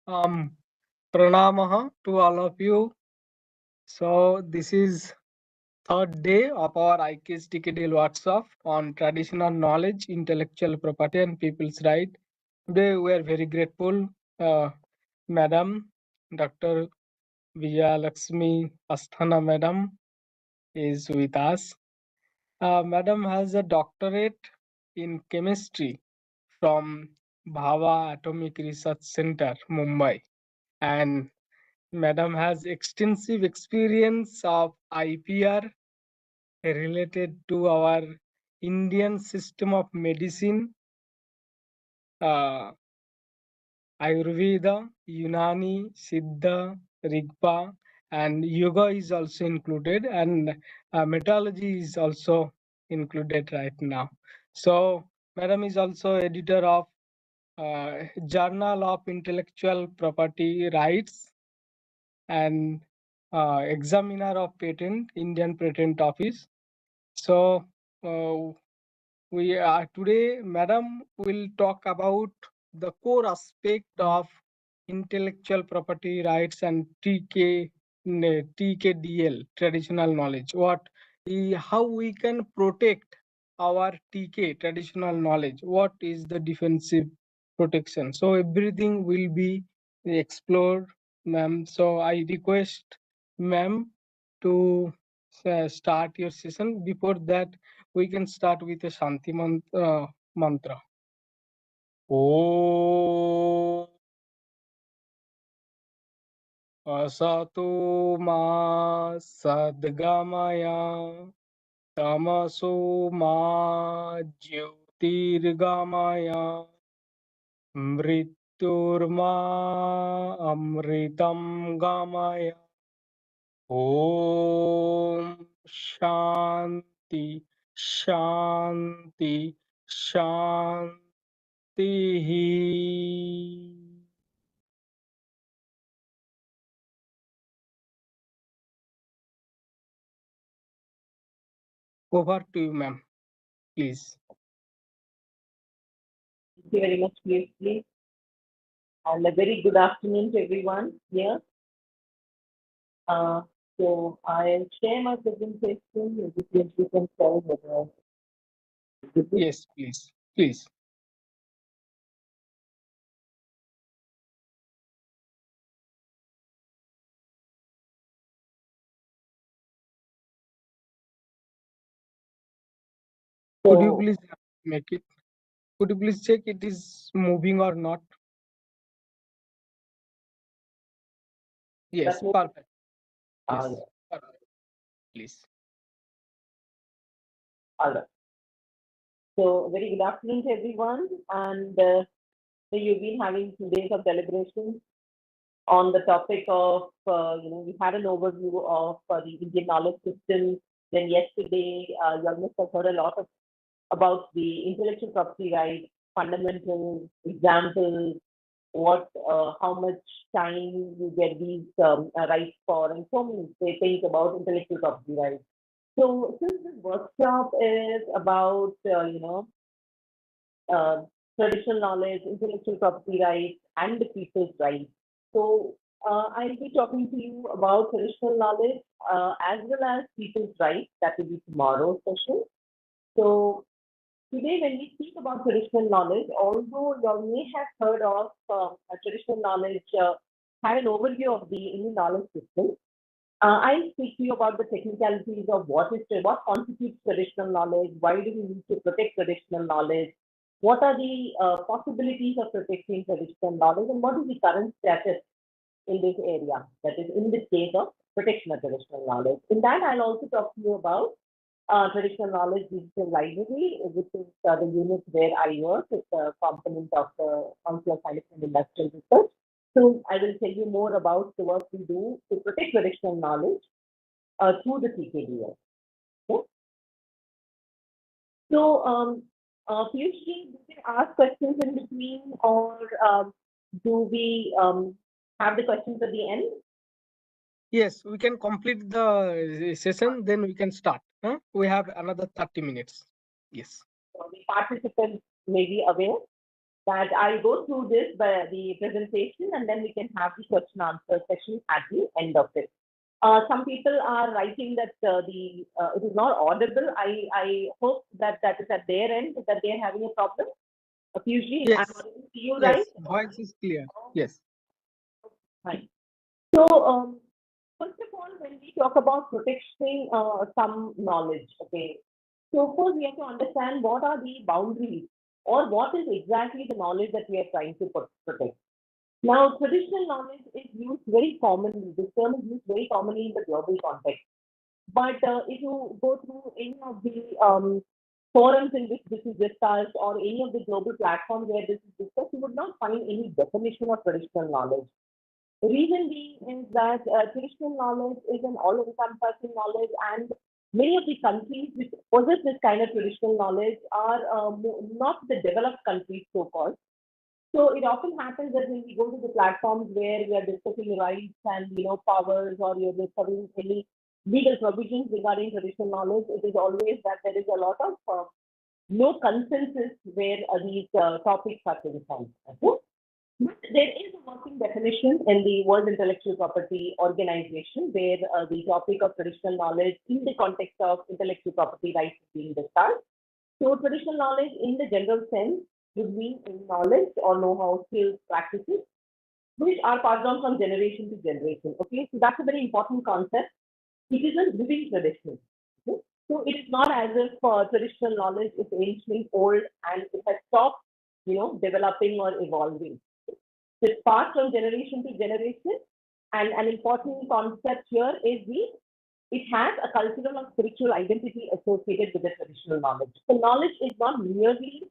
Um, Pranamaha to all of you. So this is third day of our IKS-TKDL workshop on traditional knowledge, intellectual property, and people's right. Today we are very grateful, Madam Dr. Vijaya Lakshmi Asthana Madam is with us. Madam has a doctorate in chemistry from Bhava Atomic Research Center, Mumbai, and Madam has extensive experience of IPR related to our Indian system of medicine, uh, Ayurveda, Unani, Siddha, Rigpa, and Yoga is also included, and metallurgy is also included right now. So, Madam is also editor of Journal of Intellectual Property Rights and examiner of patent, Indian Patent Office. So we are today, Madam will talk about the core aspect of intellectual property rights and TKDL, traditional knowledge. How we can protect our TK, traditional knowledge. What is the defensive protection? So everything will be explored, ma'am. So I request, ma'am, to start your session. Before that, we can start with a Shanti mantra. Om Asatu Ma Sadgamaya Tamaso Ma Jyotirgamaya Mrityurma Amritam Gamaya. Om Shanti Shanti Shanti. Over to you, ma'am, please. Thank you very much, please. And a very good afternoon to everyone here. So I'll share my presentation. You can share whether Yes, please. Please. Could you So please make it? Could you please check it is moving or not? Yes, that's it. perfect. Uh, Yes, perfect. Please. all right. So very good afternoon to everyone. And so you've been having 2 days of deliberations on the topic of, we had an overview of the Indian knowledge system. Then yesterday, you must have heard a lot about the intellectual property rights, fundamentals, examples, how much time you get these rights for, and so many things about intellectual property rights. So since this workshop is about, uh, traditional knowledge, intellectual property rights, and the people's rights. So I'll be talking to you about traditional knowledge as well as people's rights. That will be tomorrow's session. So today, when we speak about traditional knowledge, although you may have heard of traditional knowledge, have an overview of the Indian knowledge system. I'll speak to you about the technicalities of what constitutes traditional knowledge, why do we need to protect traditional knowledge, what are the possibilities of protecting traditional knowledge, and what is the current status in this area, that is, in this case of protection of traditional knowledge. In that, I'll also talk to you about traditional knowledge digital library, which is the unit where I work. It's a component of the Council of Science and Industrial Research. So I will tell you more about the work we do to protect traditional knowledge through the TKDL. Okay? So, Piyush, do we ask questions in between, or do we have the questions at the end? Yes, we can complete the session, then we can start. Huh? We have another 30 minutes. Yes. So the participants may be aware. that I'll go through this by the presentation, and then we can have the question answer session at the end of it. Some people are writing that it is not audible. I hope that that is at their end, that they are having a problem. Usually, Yes. I'm audible to you, Yes. right? Voice is clear. Yes. Fine. So, first of all, when we talk about protecting some knowledge, okay, so of course we have to understand what are the boundaries or what is exactly the knowledge that we are trying to protect. Now, traditional knowledge is used very commonly. This term is used very commonly in the global context. But if you go through any of the forums in which this is discussed or any of the global platforms where this is discussed, you would not find any definition of traditional knowledge. The reason being is that traditional knowledge is an all-encompassing knowledge, and many of the countries which possess this kind of traditional knowledge are not the developed countries, so-called. So it often happens that when we go to the platforms where we are discussing rights and powers, or you're discussing any legal provisions regarding traditional knowledge, it is always that there is a lot of no consensus where these topics are concerned. Okay? But there is a working definition in the World Intellectual Property Organization where the topic of traditional knowledge in the context of intellectual property rights is being discussed. So traditional knowledge in the general sense would mean knowledge or know-how, skills, practices, which are passed on from generation to generation. Okay, so that's a very important concept. It is a living tradition. Okay? So it is not as if traditional knowledge is ancient, old, and it has stopped, developing or evolving. It's passed from generation to generation, and an important concept here is it has a cultural or spiritual identity associated with the traditional knowledge. So knowledge is not merely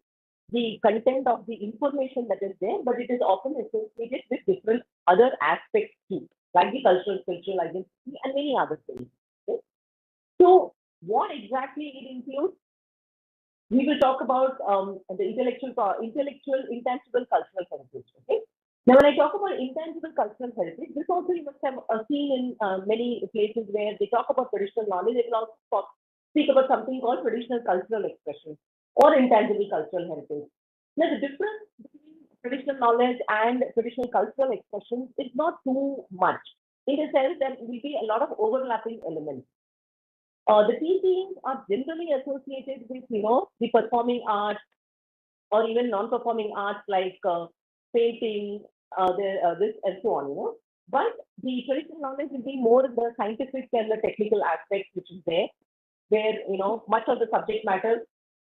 the content of the information that is there, but it is often associated with different other aspects too, like the cultural, spiritual identity, and many other things. Okay? So what exactly it includes? We will talk about the intellectual, intangible cultural heritage. Okay. Now, when I talk about intangible cultural heritage, this also you must have seen in many places where they talk about traditional knowledge. They will also speak about something called traditional cultural expression or intangible cultural heritage. Now, the difference between traditional knowledge and traditional cultural expression is not too much. In the sense that there will be a lot of overlapping elements. The teachings are generally associated with, the performing arts or even non-performing arts like painting, this and so on, But the traditional knowledge will be more the scientific and the technical aspects which is there, where, much of the subject matter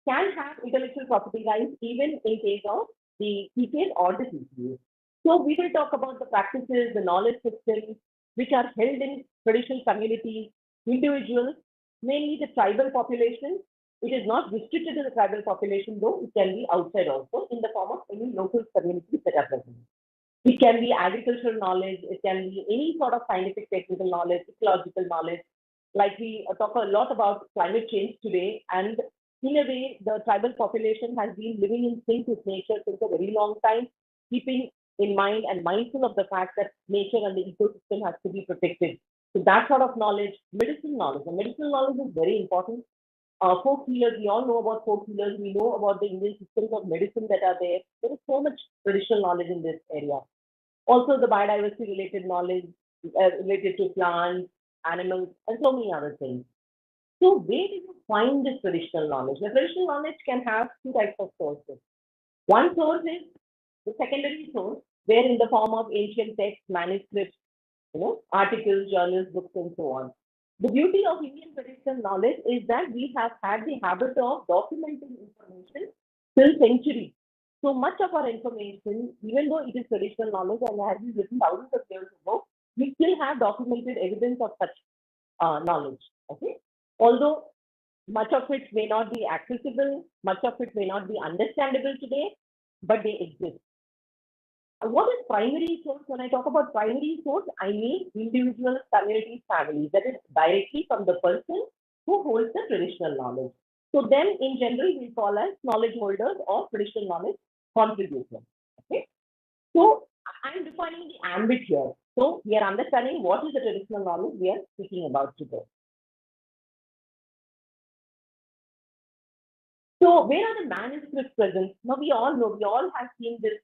can have intellectual property rights even in case of the teaching or the teaching. So we will talk about the practices, the knowledge systems, which are held in traditional communities, individuals, mainly the tribal population. It is not restricted to the tribal population, though it can be outside also in the form of any local communities that are present. It can be agricultural knowledge, it can be any sort of scientific technical knowledge, ecological knowledge. Like we talk a lot about climate change today, and in a way, the tribal population has been living in sync with nature since a very long time, keeping in mind and mindful of the fact that nature and the ecosystem has to be protected. So that sort of knowledge, and medicinal knowledge is very important. Folk healers, we all know about folk healers. We know about the Indian systems of medicine that are there. There is so much traditional knowledge in this area. Also, the biodiversity related knowledge related to plants, animals, and so many other things. So, where do you find this traditional knowledge? The traditional knowledge can have two types of sources. One source is the secondary source, where in the form of ancient texts, manuscripts, articles, journals, books, and so on. The beauty of Indian traditional knowledge is that we have had the habit of documenting information till centuries. So much of our information, even though it is traditional knowledge and has been written thousands of years ago, we still have documented evidence of such knowledge. Okay, although much of it may not be accessible, much of it may not be understandable today, but they exist. What is primary source? When I talk about primary source, I mean individual, communities, families. That is directly from the person who holds the traditional knowledge. So then, in general, we call as knowledge holders or traditional knowledge contributors. Okay. So I'm defining the ambit here. So we are understanding what is the traditional knowledge we are speaking about today. So where are the manuscripts present? Now we all know, we all have seen this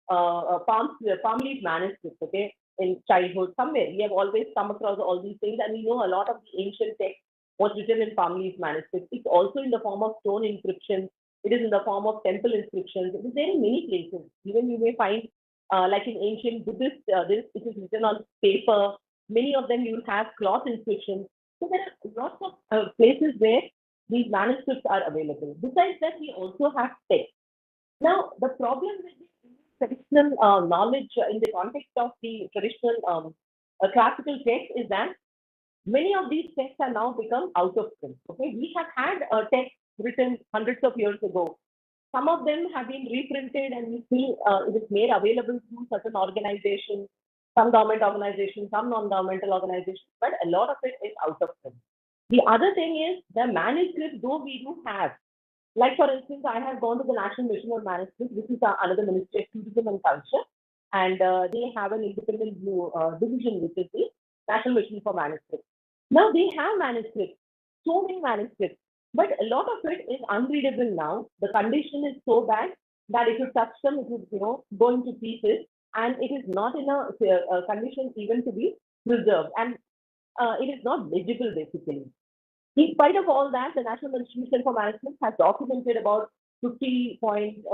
palm leaf manuscript, okay, in childhood somewhere. We have always come across all these things, and we know a lot of the ancient text was written in palm leaf manuscript. It's also in the form of stone inscriptions. It is in the form of temple inscriptions. It is there in many places. Even you may find, like in ancient Buddhist, this it is written on paper. Many of them you will have cloth inscriptions. So there are lots of places where these manuscripts are available. Besides that, we also have text. Now, the problem with the traditional knowledge in the context of the traditional classical text is that many of these texts are now become out of print. Okay, we have had a text written hundreds of years ago. Some of them have been reprinted and we see it is made available through certain organizations, some government organizations, some non-governmental organizations, but a lot of it is out of print. The other thing is the manuscript, though we do have, like for instance, I have gone to the National Mission on Manuscript. This is another Ministry of Tourism and Culture, and they have an independent division, which is the National Mission for Manuscript. Now they have manuscripts, so many manuscripts, but a lot of it is unreadable now. The condition is so bad that if you touch them, it is go into pieces, and it is not in a condition even to be preserved, and it is not legible basically. In spite of all that, the National Institution for Management has documented about 50.20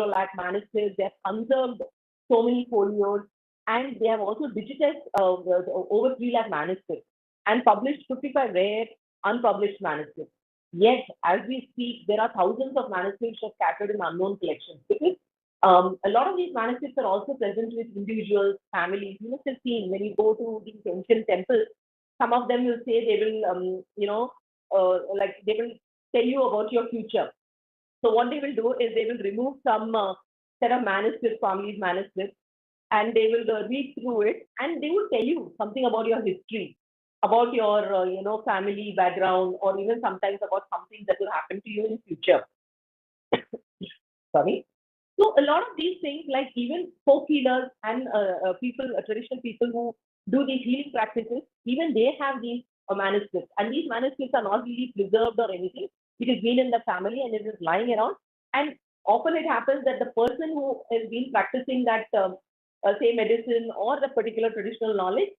lakh manuscripts. They have conserved so many folios, and they have also digitized over 3 lakh manuscripts and published 55 rare unpublished manuscripts. Yet, as we speak, there are thousands of manuscripts scattered in unknown collections because a lot of these manuscripts are also present with individuals, families. You must have seen when you go to these ancient temples, some of them will say they will, like they will tell you about your future. So what they will do is they will remove some set of manuscripts, families manuscripts, and they will read through it, and they will tell you something about your history, about your family background, or even sometimes about something that will happen to you in future. Sorry. So a lot of these things, like even folk healers and people, traditional people who do these healing practices, even they have these manuscripts, and these manuscripts are not really preserved or anything. It is been in the family and it is lying around. And often it happens that the person who has been practicing that, say, medicine or the particular traditional knowledge,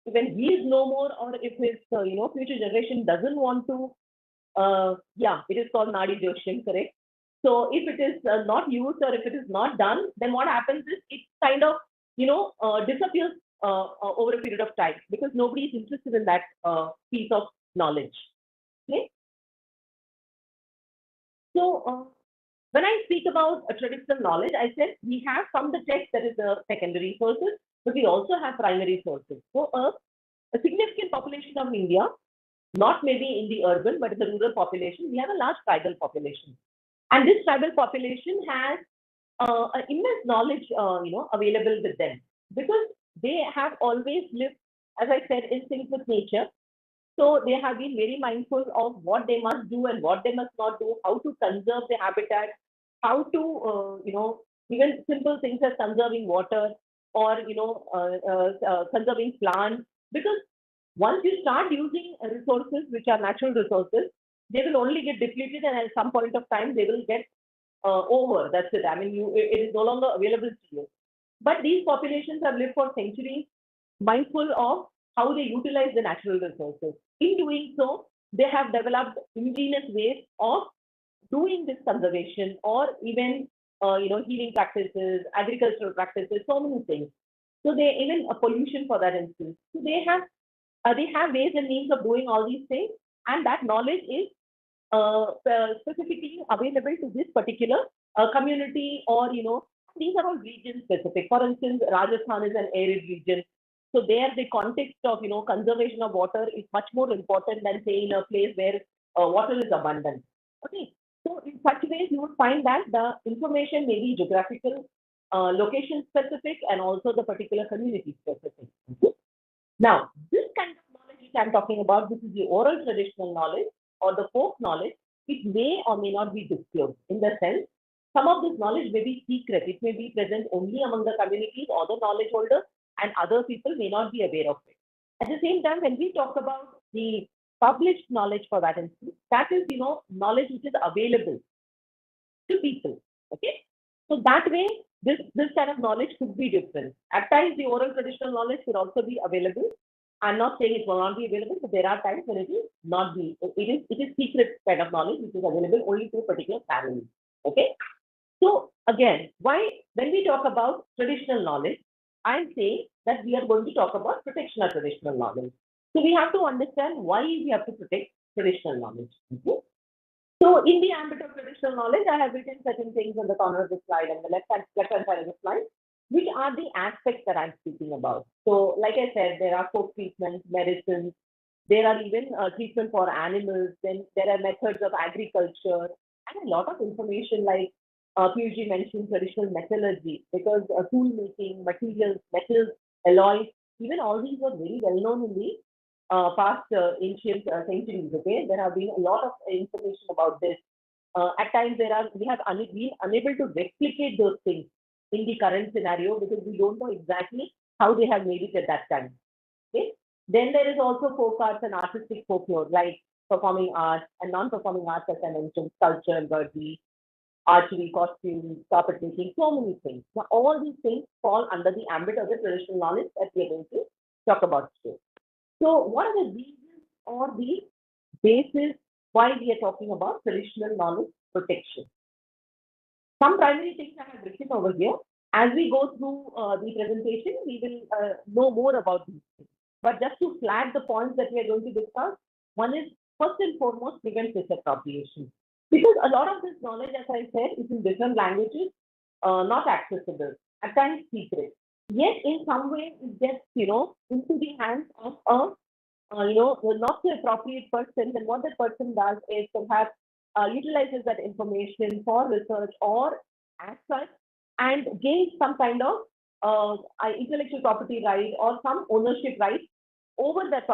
when he is no more, or if his future generation doesn't want to, yeah, it is called Nadi Joshin, correct? So if it is not used or if it is not done, then what happens is it kind of, disappears over a period of time because nobody is interested in that piece of knowledge. Okay. So when I speak about a traditional knowledge, I said we have from the text that is the secondary sources, but we also have primary sources. So a significant population of India, not maybe in the urban, but in the rural population, we have a large tribal population. And this tribal population has immense knowledge, available with them because they have always lived, as I said, in sync with nature. So they have been very mindful of what they must do and what they must not do, how to conserve the habitat, how to, even simple things as conserving water or, conserving plants. Because once you start using resources which are natural resources, they will only get depleted, and at some point of time they will get over. That's it. I mean, it is no longer available to you. But these populations have lived for centuries, mindful of how they utilize the natural resources. In doing so, they have developed ingenious ways of doing this conservation or even healing practices, agricultural practices, so many things. So they even a pollution for that instance. So they have ways and means of doing all these things, and that knowledge is specifically available to this particular community, or these are all region specific. For instance, Rajasthan is an arid region, so there the context of conservation of water is much more important than say in a place where water is abundant. Okay, so in such ways you would find that the information may be geographical, location specific, and also the particular community specific. Okay? Now, this kind of knowledge which I'm talking about, this is the oral traditional knowledge or the folk knowledge. It may or may not be disclosed. In the sense, some of this knowledge may be secret. It may be present only among the communities or the knowledge holders, and other people may not be aware of it. At the same time, when we talk about the published knowledge for that instance. That is, knowledge which is available to people. Okay. So that way, this kind of knowledge could be different. At times, the oral traditional knowledge could also be available. I'm not saying it will not be available, but there are times when it is not be. It is secret kind of knowledge which is available only to a particular family. Okay. So again, why when we talk about traditional knowledge, I'm saying that we are going to talk about protection of traditional knowledge. So we have to understand why we have to protect traditional knowledge. Okay? So in the ambit of traditional knowledge, I have written certain things on the corner of the slide and the left hand side of the slide, which are the aspects that I'm speaking about. So like I said, there are folk treatments, medicines, there are even treatment for animals, then there are methods of agriculture, and a lot of information like PUG mentioned traditional metallurgy, because tool making, materials, metals, alloys, even all these were very well known in the past ancient centuries. Okay, there have been a lot of information about this. At times, we have been unable to replicate those things in the current scenario because we don't know exactly how they have made it at that time. Okay. Then there is also folk arts and artistic folklore, like performing arts and non-performing arts, as I mentioned, sculpture, embroidery, archery, costumes, carpet making, so many things. Now, all these things fall under the ambit of the traditional knowledge that we are going to talk about today. So, what are the reasons or the basis why we are talking about traditional knowledge protection? Some primary things I have written over here. As we go through the presentation, we will know more about these things. But just to flag the points that we are going to discuss, one is first and foremost prevent misappropriation. Because a lot of this knowledge, as I said, is in different languages, not accessible, at times secret. Yet in some way it gets, into the hands of a not the appropriate person, then what that person does is perhaps utilizes that information for research or as such and gains some kind of intellectual property right or some ownership right over that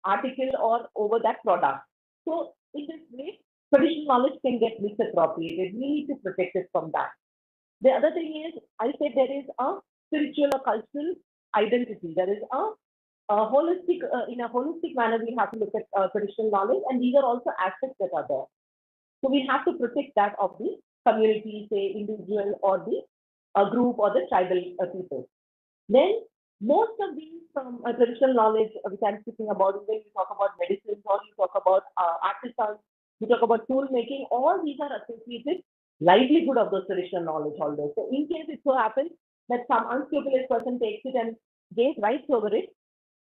article or over that product. So in this way, traditional knowledge can get misappropriated. We need to protect it from that. The other thing is, I said there is a spiritual or cultural identity. There is in a holistic manner, we have to look at traditional knowledge, and these are also aspects that are there. So we have to protect that of the community, say individual or the group or the tribal people. Then most of these from traditional knowledge, which I'm speaking about, when you talk about medicine or you talk about artisans, you talk about tool making, all these are associated livelihood of those traditional knowledge holders. So in case it so happens that some unscrupulous person takes it and gains rights over it,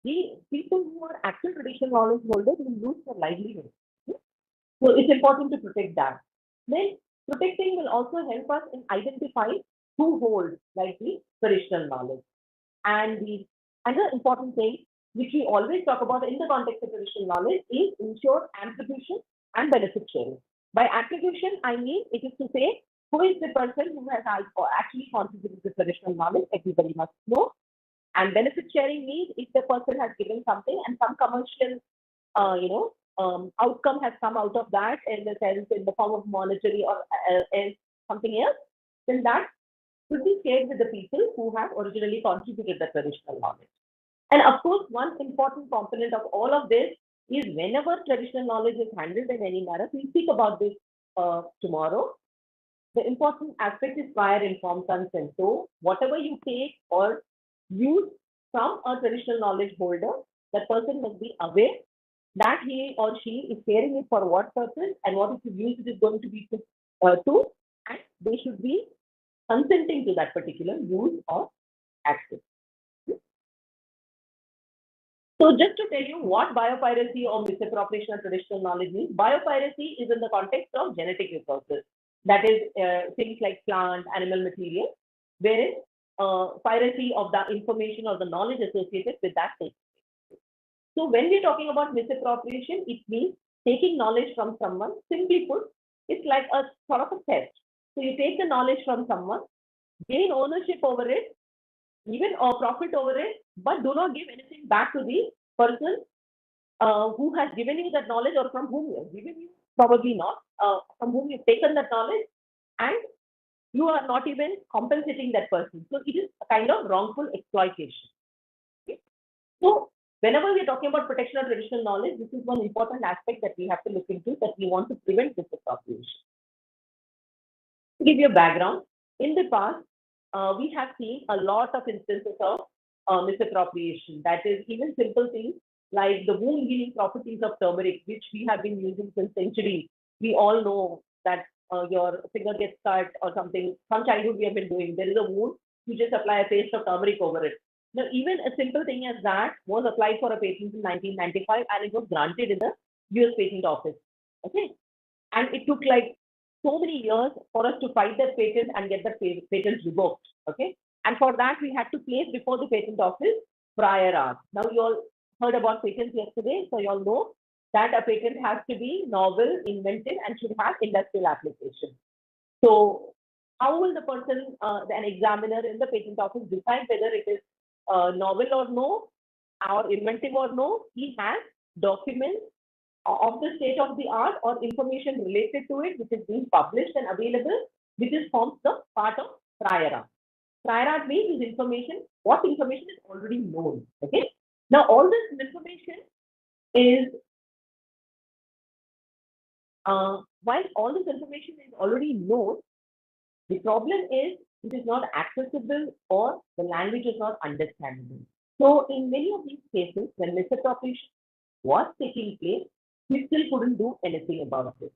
the people who are actual traditional knowledge holders will lose their livelihood. So it's important to protect that. Then protecting will also help us in identifying who holds like the traditional knowledge. And the other important thing which we always talk about in the context of traditional knowledge is ensure attribution and benefit sharing. By attribution, I mean it is to say who is the person who has actually contributed to traditional knowledge. Everybody must know. And benefit sharing means if the person has given something and some commercial, outcome has come out of that in the sense in the form of monetary or something else, then that should be shared with the people who have originally contributed the traditional knowledge. And of course, one important component of all of this is whenever traditional knowledge is handled in any manner, we'll speak about this tomorrow. The important aspect is prior informed consent. So whatever you take or use from a traditional knowledge holder, that person must be aware that he or she is sharing it for what purpose and what is the use it is going to be to, and they should be consenting to that particular use or access. So just to tell you what biopiracy or misappropriation of traditional knowledge means, biopiracy is in the context of genetic resources. That is things like plant, animal material, wherein piracy of the information or the knowledge associated with that thing. So when we're talking about misappropriation, it means taking knowledge from someone. Simply put, it's like a sort of a test. So you take the knowledge from someone, gain ownership over it, even or profit over it, but do not give anything back to the person who has given you that knowledge or from whom you have given you, probably not, from whom you've taken that knowledge, and you are not even compensating that person. So it is a kind of wrongful exploitation. Okay? So whenever we're talking about protection of traditional knowledge, this is one important aspect that we have to look into, that we want to prevent misappropriation. To give you a background, in the past, we have seen a lot of instances of misappropriation. That is, even simple things like the wound healing properties of turmeric, which we have been using since centuries. We all know that your finger gets cut or something. From childhood, we have been doing. There is a wound, you just apply a paste of turmeric over it. Now, even a simple thing as that was applied for a patent in 1995, and it was granted in the US Patent Office. Okay, and it took like so many years for us to fight that patent and get that patent revoked. Okay, and for that we had to place before the patent office prior art. Now you all heard about patents yesterday, so you all know that a patent has to be novel, inventive, and should have industrial application. So how will the person, an examiner in the patent office, decide whether it is novel or no, or inventive or no? He has documents of the state of the art or information related to it, which is being published and available, which is forms the part of prior art. Prior art means is information, what information is already known. Okay. Now all this information is, while all this information is already known, the problem is it is not accessible or the language is not understandable. So in many of these cases, when misappropriation was taking place, we still couldn't do anything about it.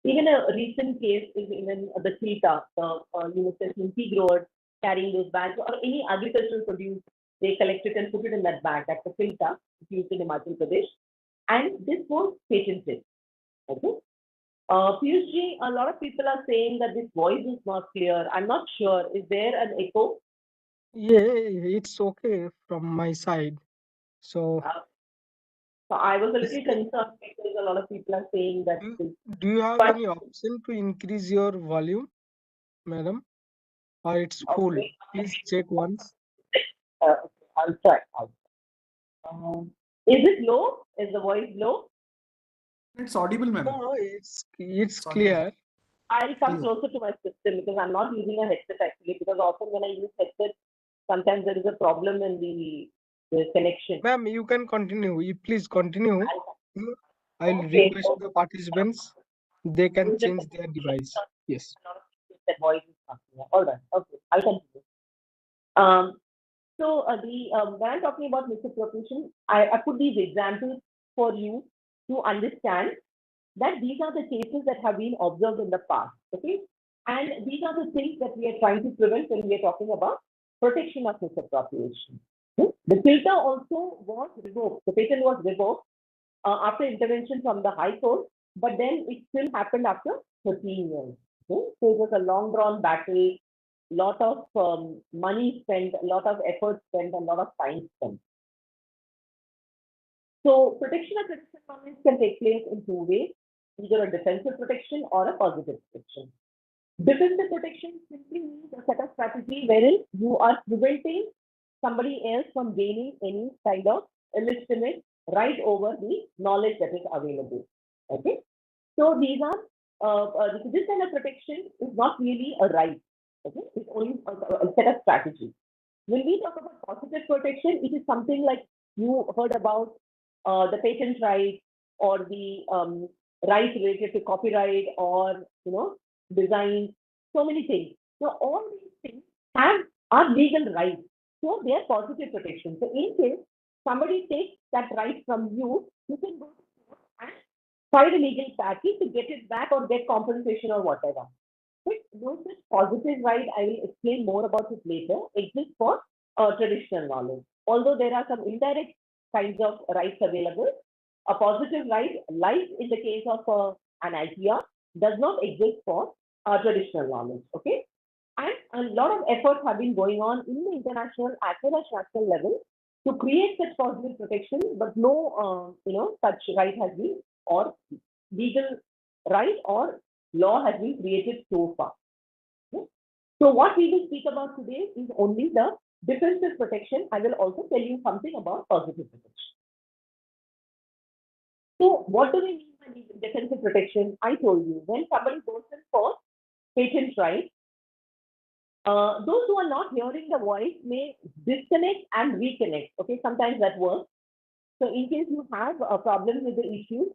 Even a recent case is even the Chilta, the tea growers carrying those bags, or any agricultural produce, they collect it and put it in that bag. That's a Chilta, used in Himachal Pradesh. And this was patented. Okay. Piyush, a lot of people are saying that this voice is not clear. I'm not sure. Is there an echo? Yeah, it's okay from my side. So, So I was a is little it, concerned because a lot of people are saying that. do, do you have But any option to increase your volume, madam? Or it's full? okay, Please check once. okay, I'll try. Is it low? Is the voice low? It's audible, madam. No, it's It's audible. clear. I'll come Clear. closer to my system because I'm not using a headset actually. Because often when I use headset, sometimes there is a problem in the connection. Ma'am, you can continue. You please continue. Mm, I'll Okay, request so the participants. They can we'll just change their device. Yes. a lot of people that voice is not clear. All right. Okay, I'll continue. Um, so when I'm talking about misappropriation, I put these examples for you to understand that these are the cases that have been observed in the past. Okay, and these are the things that we are trying to prevent when we are talking about protection of misappropriation. The filter also was revoked. The patent was revoked after intervention from the High Court, but then it still happened after 13 years. Okay? So it was a long drawn battle, lot of money spent, a lot of effort spent, a lot of time spent. So protection of traditional knowledge can take place in two ways, either a defensive protection or a positive protection. Defensive protection simply means a set of strategy wherein you are preventing somebody else from gaining any kind of illegitimate right over the knowledge that is available. Okay, so these are this kind of protection is not really a right. Okay, it's only a set of strategy. When we talk about positive protection, it is something like you heard about the patent right or the rights related to copyright or design, so many things. So all these things have are legal rights. So they are positive protection. So in case somebody takes that right from you, you can go to court and file a legal battle to get it back or get compensation or whatever. But those such positive right, I will explain more about it later, exist for traditional knowledge. Although there are some indirect kinds of rights available, a positive right, like in the case of an IPR, does not exist for traditional knowledge. Okay, and a lot of efforts have been going on in the international as well as national level to create such positive protection, but no, such right has been or legal right or law has been created so far. Okay? So what we will speak about today is only the defensive protection. I will also tell you something about positive protection. So what do we mean by defensive protection? I told you when somebody goes in for patent right, those who are not hearing the voice may disconnect and reconnect. Okay, sometimes that works. So in case you have a problem with the issue,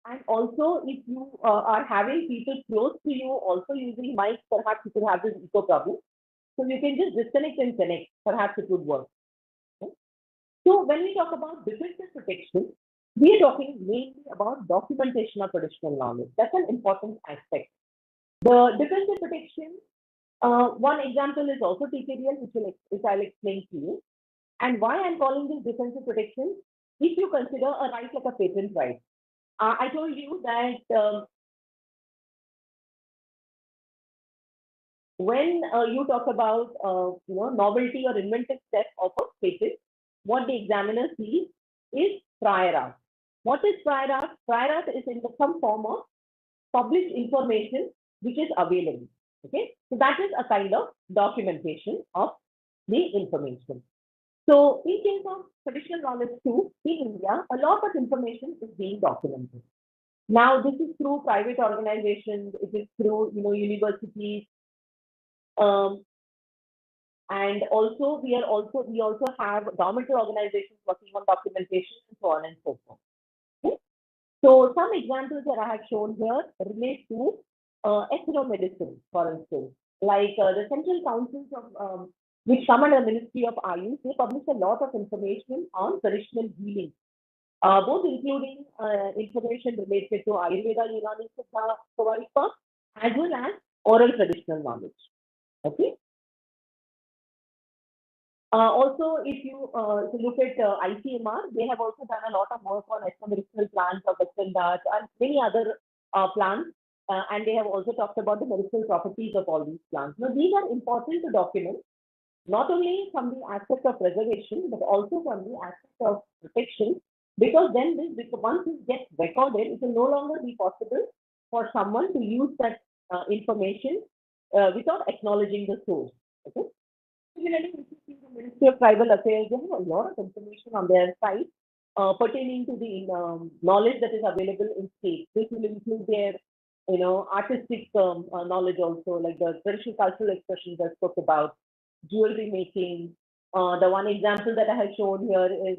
and also if you are having people close to you also using mics, perhaps you could have this echo problem. So you can just disconnect and connect. Perhaps it would work. Okay? So when we talk about defensive protection, we are talking mainly about documentation of traditional knowledge. That's an important aspect. The defensive protection, one example is also TKDL, which I'll explain to you. And why I'm calling this defensive protection, if you consider a right like a patent right. I told you that when you talk about novelty or inventive step of a patent, what the examiner sees is prior art. What is prior art? Prior art is in some form of published information which is available. Okay, so that is a kind of documentation of the information. So in case of traditional knowledge too, in India, a lot of information is being documented. Now this is through private organizations, it is through universities, um, and also we also have governmental organizations working on documentation and so on and so forth. Okay? So some examples that I have shown here relate to ethnomedicine, for instance, like the central councils of which come under the Ministry of Ayush, they publish a lot of information on traditional healing, both including information related to Ayurveda, Unani, Siddha, Savarika, as well as oral traditional knowledge. Okay. Also, if you look at ICMR, they have also done a lot of work on medicinal plants of Western Ghats and many other plants, and they have also talked about the medicinal properties of all these plants. Now, these are important to document, not only from the aspect of preservation, but also from the aspect of protection, because then once it gets recorded, it will no longer be possible for someone to use that information without acknowledging the source. Okay? Similarly, if you see the Ministry of Tribal Affairs, they have a lot of information on their site pertaining to the knowledge that is available in states. This will include their, artistic knowledge also, like the traditional cultural expressions I spoke about, jewelry making. The one example that I have shown here is,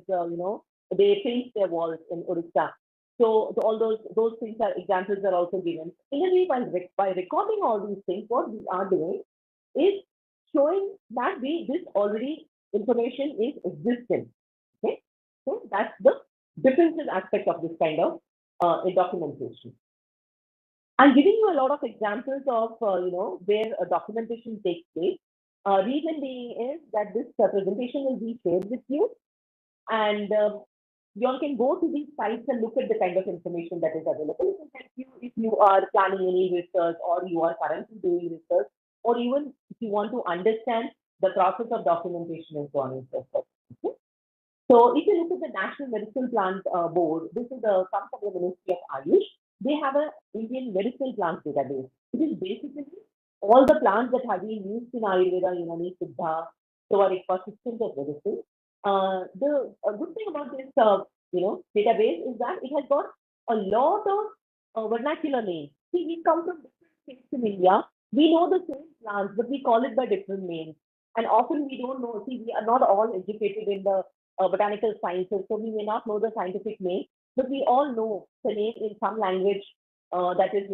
they paint their walls in Odisha. So all those things are examples are also given. In a way, by recording all these things, what we are doing is showing that this already information is existent. Okay, so that's the defensive aspect of this kind of documentation. I'm giving you a lot of examples of where documentation takes place. Reason being is that this presentation will be shared with you, and you all can go to these sites and look at the kind of information that is available. It will help you if you are planning any research or you are currently doing research, or even if you want to understand the process of documentation and so on and so forth. Okay? So if you look at the National Medicinal Plant Board, this is comes from the Ministry of Ayush. They have an Indian medicinal plant database. It is basically all the plants that have been used in Ayurveda, Unani, Siddha, Savarika systems of medicine. The good thing about this, database is that it has got a lot of vernacular names. See, we come from different states in India. We know the same plants, but we call it by different names. And often we don't know. See, we are not all educated in the botanical sciences, so we may not know the scientific name, but we all know the name in some language that is,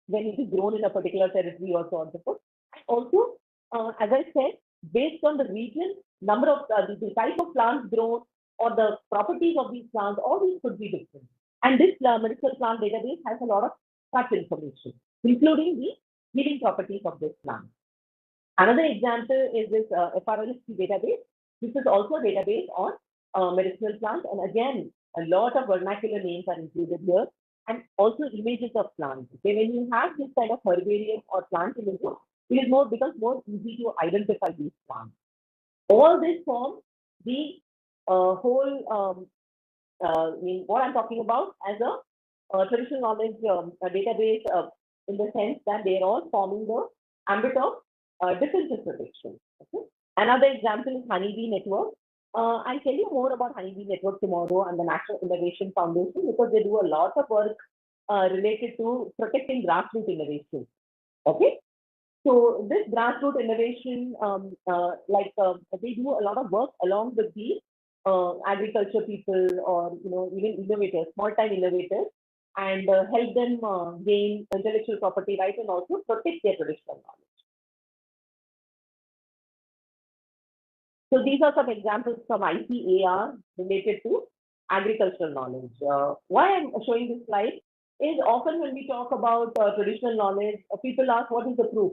when it is grown in a particular territory or so on and so forth. Also, as I said, based on the region, number of the type of plants grown or the properties of these plants, all these could be different. And this medicinal plant database has a lot of such information, including the healing properties of this plant. Another example is this FRLST database. This is also a database on medicinal plants, and again, a lot of vernacular names are included here, and also images of plants. Okay, when you have this kind of herbarium or plant images, becomes more easy to identify these plants. All this forms the whole what I'm talking about as a traditional knowledge database in the sense that they're all forming the ambit of defensive protection. Okay? Another example is Honeybee Network. I'll tell you more about Honeybee Network tomorrow and the National Innovation Foundation because they do a lot of work related to protecting grassroots innovation. Okay, so this grassroots innovation, they do a lot of work along with the agriculture people or even innovators, small-time innovators, and help them gain intellectual property rights and also protect their traditional knowledge. So these are some examples from ICAR related to agricultural knowledge. Why I'm showing this slide is often when we talk about traditional knowledge, people ask, what is the proof?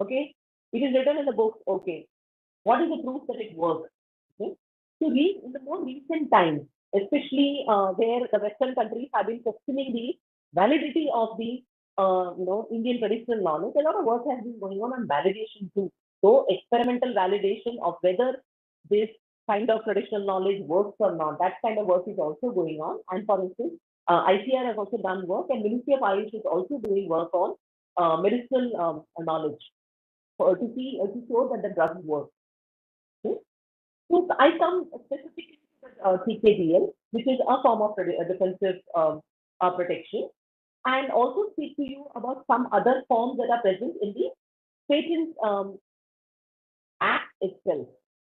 Okay, it is written in the book. Okay, what is the proof that it works? Okay, so in the more recent times, especially where the Western countries have been questioning the validity of the Indian traditional knowledge, a lot of work has been going on validation too. So experimental validation of whether this kind of traditional knowledge works or not, that kind of work is also going on. And for instance, ICR has also done work, and Ministry of Ayush is also doing work on medicinal knowledge to show that the drugs work. Okay? So I come specifically to TKDL, which is a form of defensive protection, and also speak to you about some other forms that are present in the Patent Act itself.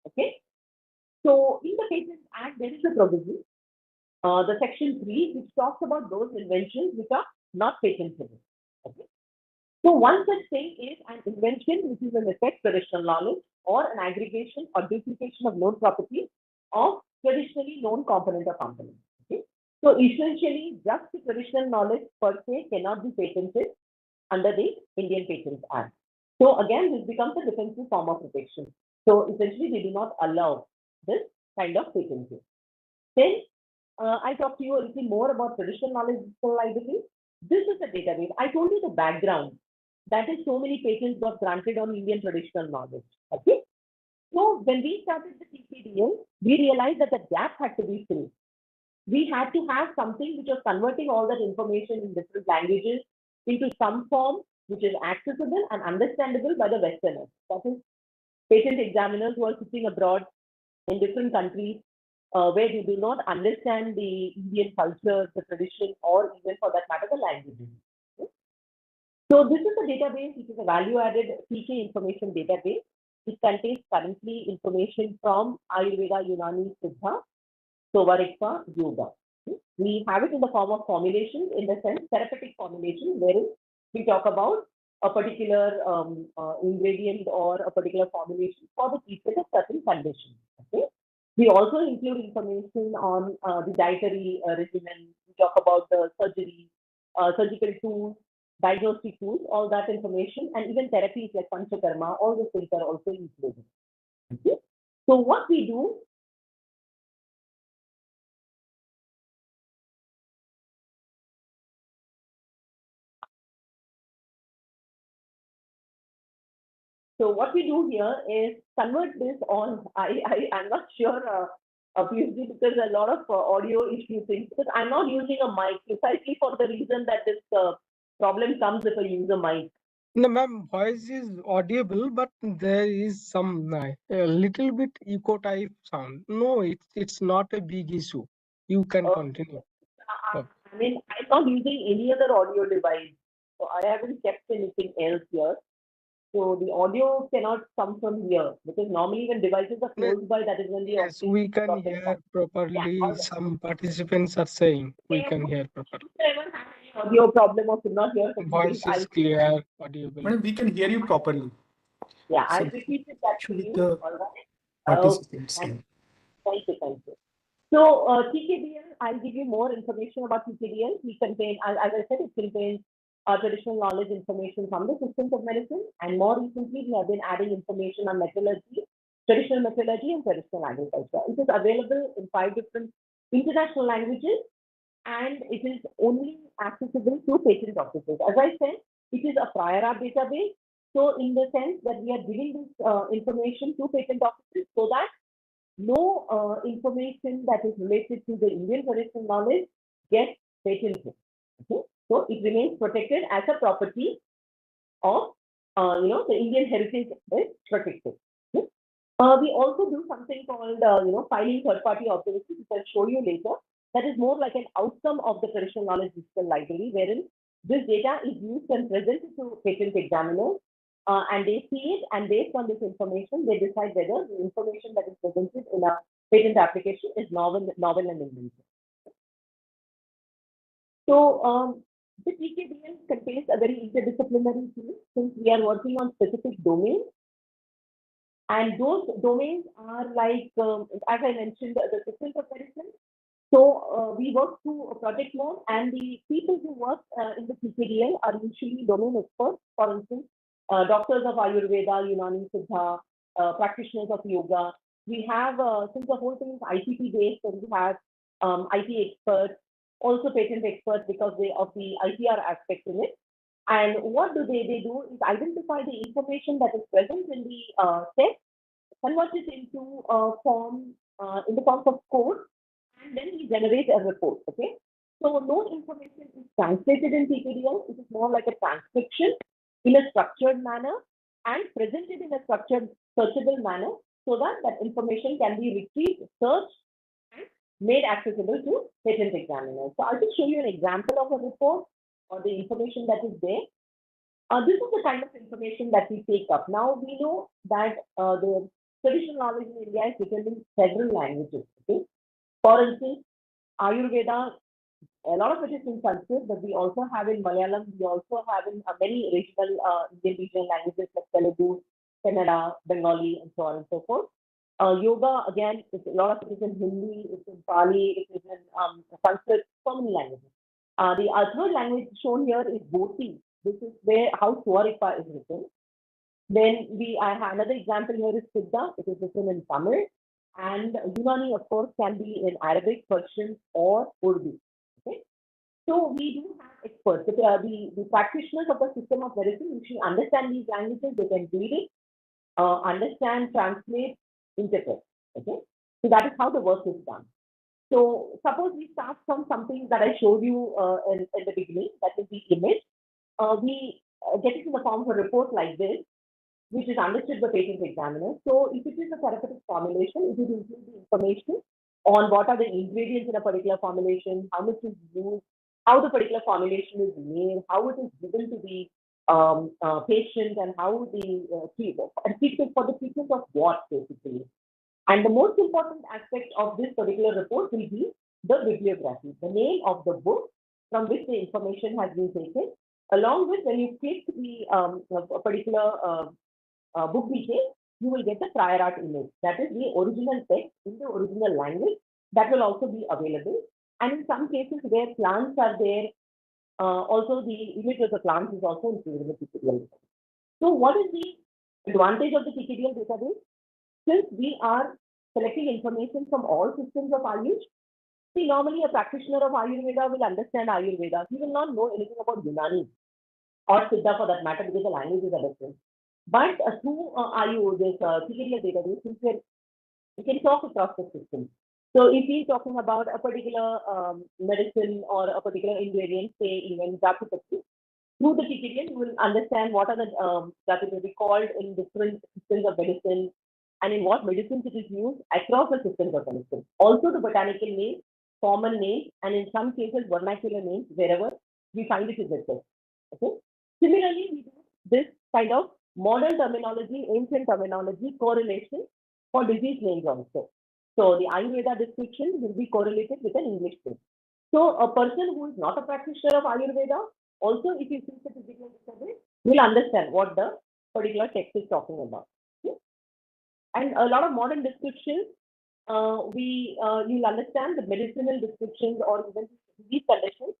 Okay. So in the Patent Act, there is a provision, the Section 3, which talks about those inventions which are not patentable. Okay. So one such thing is an invention which is in effect traditional knowledge or an aggregation or duplication of known property of traditionally known component or component. Okay. So essentially, just the traditional knowledge per se cannot be patented under the Indian Patents Act. So again, this becomes a defensive form of protection. So essentially, we do not allow this kind of patenting. Then I talk to you a little more about traditional knowledge library. This is a database. I told you the background. That is, so many patents got granted on Indian traditional knowledge. Okay. So when we started the TKDL, we realized that the gap had to be filled. We had to have something which was converting all that information in different languages into some form which is accessible and understandable by the Westerners. That is, patent examiners who are sitting abroad in different countries where you do not understand the Indian culture, the tradition, or even for that matter, the languages. Okay? So this is a database which is a value-added TK information database. It contains currently information from Ayurveda, Unani, Siddha, Sovarikpa, Yoga. We have it in the form of formulations, in the sense therapeutic formulation, wherein we talk about a particular ingredient or a particular formulation for the treatment of certain conditions. Okay. We also include information on the dietary regimen. We talk about the surgery, surgical tools, diagnostic tools, all that information, and even therapies like Panchakarma, all those things are also included. Okay. So what we do. So what we do here is convert this on. I'm not sure, PhD, because a lot of audio issue things. Because I'm not using a mic precisely for the reason that this problem comes if I use a mic. No, ma'am, voice is audible, but there is some a little bit echo type sound. No, it's not a big issue. You can continue. I mean, I'm not using any other audio device, so I haven't kept anything else here. So the audio cannot come from here, because normally when devices are close by, that is when the Yes, we can hear properly. Yeah, Some participants are saying we can hear properly. If anyone has any audio problem or could not hear something, Voice is clear, audible. Madam, we can hear you properly. Yeah, So, I repeated that to with you. the All right. participants. Thank you. So TKDL, I'll give you more information about TKDL. We contain, as I said, it contains traditional knowledge information from the systems of medicine, and more recently we have been adding information on metallurgy, traditional metallurgy, and traditional agriculture. It is available in 5 different international languages, and it is only accessible to patent offices. As I said, it is a prior art database. So in the sense that we are giving this information to patent offices so that no information that is related to the Indian traditional knowledge gets patented. Okay? So it remains protected as a property of, the Indian heritage is protected. Okay? We also do something called, filing third-party observations, which I'll show you later. That is more like an outcome of the traditional knowledge digital library, wherein this data is used and presented to patent examiners, and they see it, and based on this information, they decide whether the information that is presented in a patent application is novel and inventive. So the TKDL contains a very interdisciplinary team since we are working on specific domains. And those domains are like, as I mentioned, the systems of medicine. So we work through a project mode, and the people who work in the TKDL are usually domain experts. For instance, doctors of Ayurveda, Unani, Siddha, practitioners of yoga. We have, since the whole thing is ICT based, so we have IT experts, also patent experts because they of the IPR aspect in it. And what do? They do is identify the information that is present in the text, convert it into form in the form of code, and then we generate a report. Okay. So no information is translated in TKDL. It is more like a transcription in a structured manner and presented in a structured, searchable manner so that that information can be retrieved, searched, and made accessible to patent examiners. So I'll just show you an example of a report or the information that is there. This is the kind of information that we take up. Now we know that the traditional knowledge in India is written in several languages. Okay? For instance, Ayurveda, a lot of it is in Sanskrit, but we also have in Malayalam, we also have in many regional Indian regional languages like Telugu, Kannada, Bengali, and so on and so forth. Yoga, again, a lot of it is in Hindi, it's in Pali, it is in Sanskrit, so many languages. The third language shown here is Bhoti. This is where how Swarika is written. Then I have another example here is Siddha. It is written in Tamil. And Unani, of course, can be in Arabic, Persian, or Urdu. Okay? So we do have experts. The practitioners of the system of medicine usually understand these languages. They can read it, understand, translate, interpret. Okay? So that is how the work is done. So suppose we start from something that I showed you in the beginning, that is the image. We get it in the form of a report like this, which is understood by patent examiners. So if it is a therapeutic formulation, it will include the information on what are the ingredients in a particular formulation, how much is used, how the particular formulation is made, how it is given to the patient, and how the treatment for the treatment of what, basically. And the most important aspect of this particular report will be the bibliography, the name of the book from which the information has been taken, along with when you click the a particular book details, you will get the prior art image. That is the original text in the original language that will also be available. And in some cases where plants are there, also the image of the plants is also included in the TKDL. So what is the advantage of the TKDL database? Since we are collecting information from all systems of Ayush, see, normally a practitioner of Ayurveda will understand Ayurveda. He will not know anything about Unani or Siddha for that matter because the languages are different. But through this TKDL database, we can talk across the system. So if we're talking about a particular medicine or a particular ingredient, say even Japipatti, through the TKDL, you will understand what are the Japipatti called in different systems of medicine and in what medicines it is used across the systems of medicine. Also the botanical names, common names, and in some cases vernacular names, wherever we find it is written. Okay. Similarly, we do this kind of modern terminology, ancient terminology correlation for disease names also. So the Ayurveda description will be correlated with an English name. So a person who is not a practitioner of Ayurveda, also if he sees the physical disorder, will understand what the particular text is talking about. Okay? And a lot of modern descriptions, you'll understand the medicinal descriptions or even disease conditions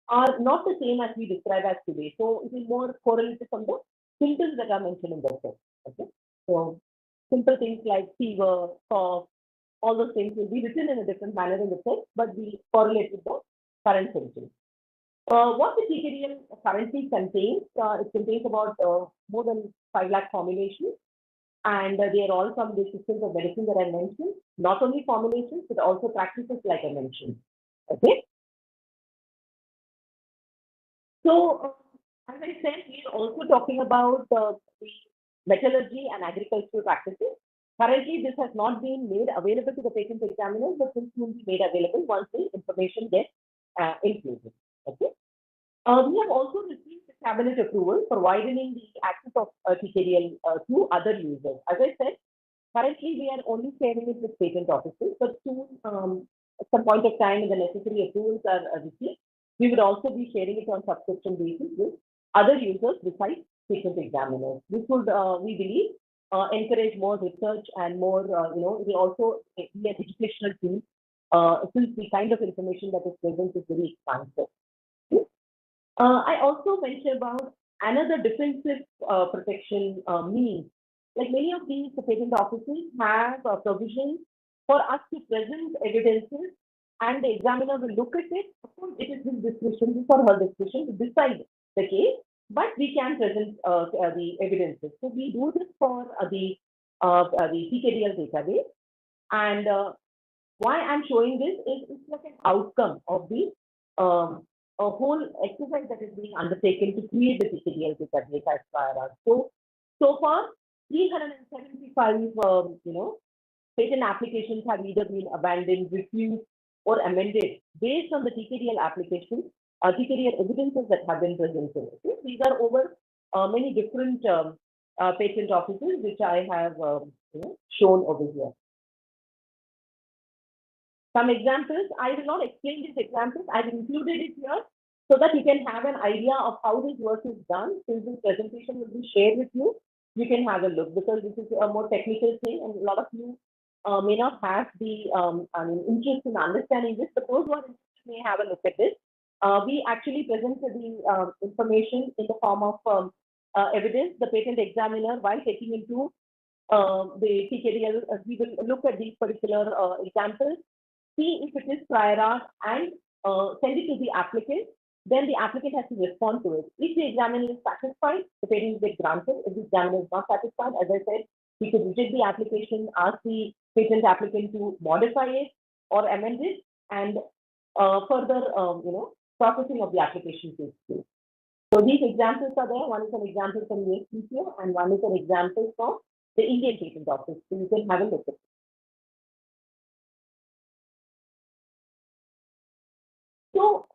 are not the same as we describe as today. So it is more correlated from the symptoms that are mentioned in the text. Okay. So simple things like fever, cough, all those things will be written in a different manner in the text, but we correlate with the current symptoms. What the TKDL currently contains, it contains about more than 5 lakh formulations, and they are all from the systems of medicine that I mentioned, not only formulations, but also practices like I mentioned. Okay. So, as I said, we are also talking about the metallurgy and agricultural practices. Currently, this has not been made available to the patent examiners, but this will be made available once the information gets included. Okay. We have also received the cabinet approval for widening the access of TKDL to other users. As I said, Currently, we are only sharing it with patent offices, but soon, at some point of time, when the necessary approvals are received, we would also be sharing it on subscription basis with other users besides patent examiners. This would, we believe, encourage more research and more, it will also be an educational tool, since the kind of information that is present is very expansive. I also mentioned about another defensive protection means. Like many of these patent offices have provisions for us to present evidences, and the examiner will look at it. Of course, it is his discretion, his or her discretion to decide the case, but we can present the evidences. So we do this for the TKDL database, and why I'm showing this is it's like an outcome of the a whole exercise that is being undertaken to create the TKDL database as far as. So far, 375 patent applications have either been abandoned, refused, or amended based on the TKDL applications, TKDL evidences that have been presented. Okay? These are over many different patent offices, which I have shown over here. Some examples, I will not explain these examples, I've included it here so that you can have an idea of how this work is done. Since this presentation will be shared with you, you can have a look, because this is a more technical thing and a lot of you may not have the interest in understanding this, but those who are interested may have a look at this. We actually present the information in the form of evidence. The patent examiner, while taking into the TKDL, we will look at these particular examples, see if it is prior art, and send it to the applicant. Then the applicant has to respond to it. If the examiner is satisfied, the patent will get granted. If the examiner is not satisfied, as I said, he could reject the application, ask the patent applicant to modify it or amend it, and further, processing of the application takes place. So these examples are there. One is an example from USPTO, and one is an example from the Indian Patent Office. So you can have a look at it. So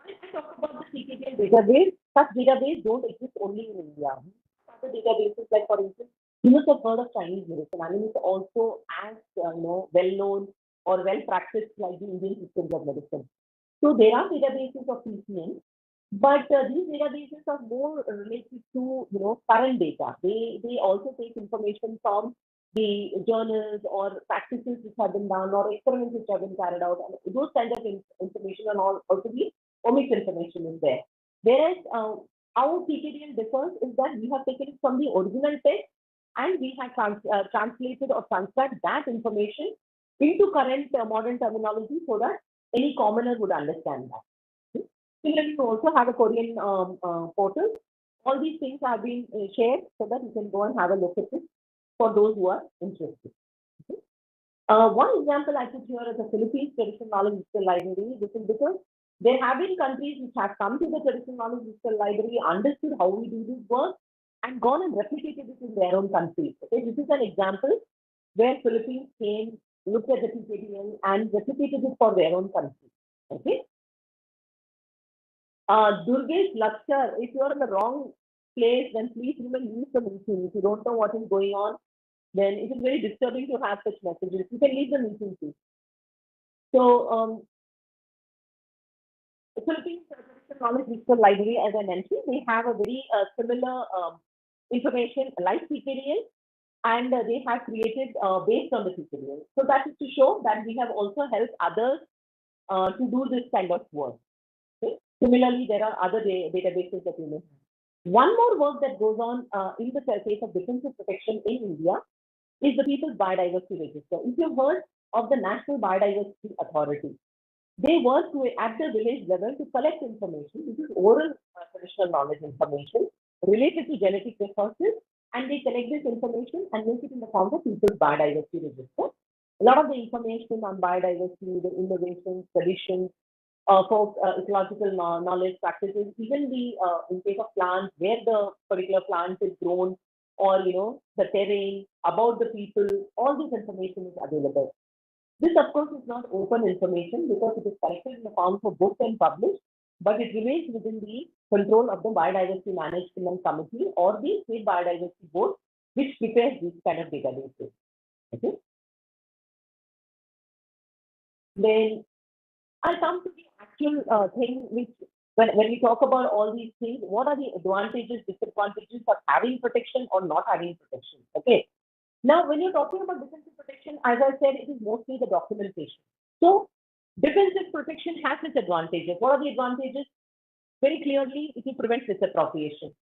I talk about the TKDL database. Such database don't exist only in India. Other databases, like for instance, you must have heard of Chinese medicine. I mean, it's also as well known or well practiced like the Indian systems of medicine. So there are databases of PCN, but these databases are more related to current data. They also take information from the journals or practices which have been done or experiments which have been carried out, and those kind of information and also the omics information is there. Whereas how TKDL differs is that we have taken it from the original text and we have translated or transcribed that information into current modern terminology so that any commoner would understand that. Similarly, we also have a Korean portal. All these things have been shared so that you can go and have a look at it for those who are interested. Okay. One example I put here is the Philippines Traditional Knowledge Digital Library. This is because there have been countries which have come to the Traditional Knowledge Digital Library, understood how we do this work, and gone and replicated it in their own countries. Okay. This is an example where Philippines came, looked at the TKDL, and replicated it for their own country. Okay. Durgesh Lakshar, if you are in the wrong place, then please leave the meeting. If you don't know what is going on, then it is very disturbing to have such messages. You can leave the meeting too. So, Philippines Traditional Knowledge Digital Library, as I mentioned, they have a very similar information like TKDL, and they have created based on the TKDL. So that is to show that we have also helped others to do this kind of work. Okay? Similarly, there are other databases that you may have. One more work that goes on in the case of defensive protection in India is the People's Biodiversity Register. If you've heard of the National Biodiversity Authority, they work at the village level to collect information. This is oral traditional knowledge information related to genetic resources, and they collect this information and make it in the form of People's Biodiversity Register. A lot of the information on biodiversity, the innovations, traditions, folk ecological knowledge practices, even the in case of plants, where the particular plant is grown, or the terrain, about the people, all this information is available. This, of course, is not open information because it is collected in the form of books and published, but it remains within the control of the Biodiversity Management Committee or the State Biodiversity Board, which prepares these kind of databases. Okay. Then I'll come to the actual thing which when we talk about all these things, what are the advantages, disadvantages of having protection or not having protection? Okay. Now, when you're talking about defensive protection, as I said, it is mostly the documentation. So, defensive protection has its advantages. What are the advantages? Very clearly, it will prevent misappropriation.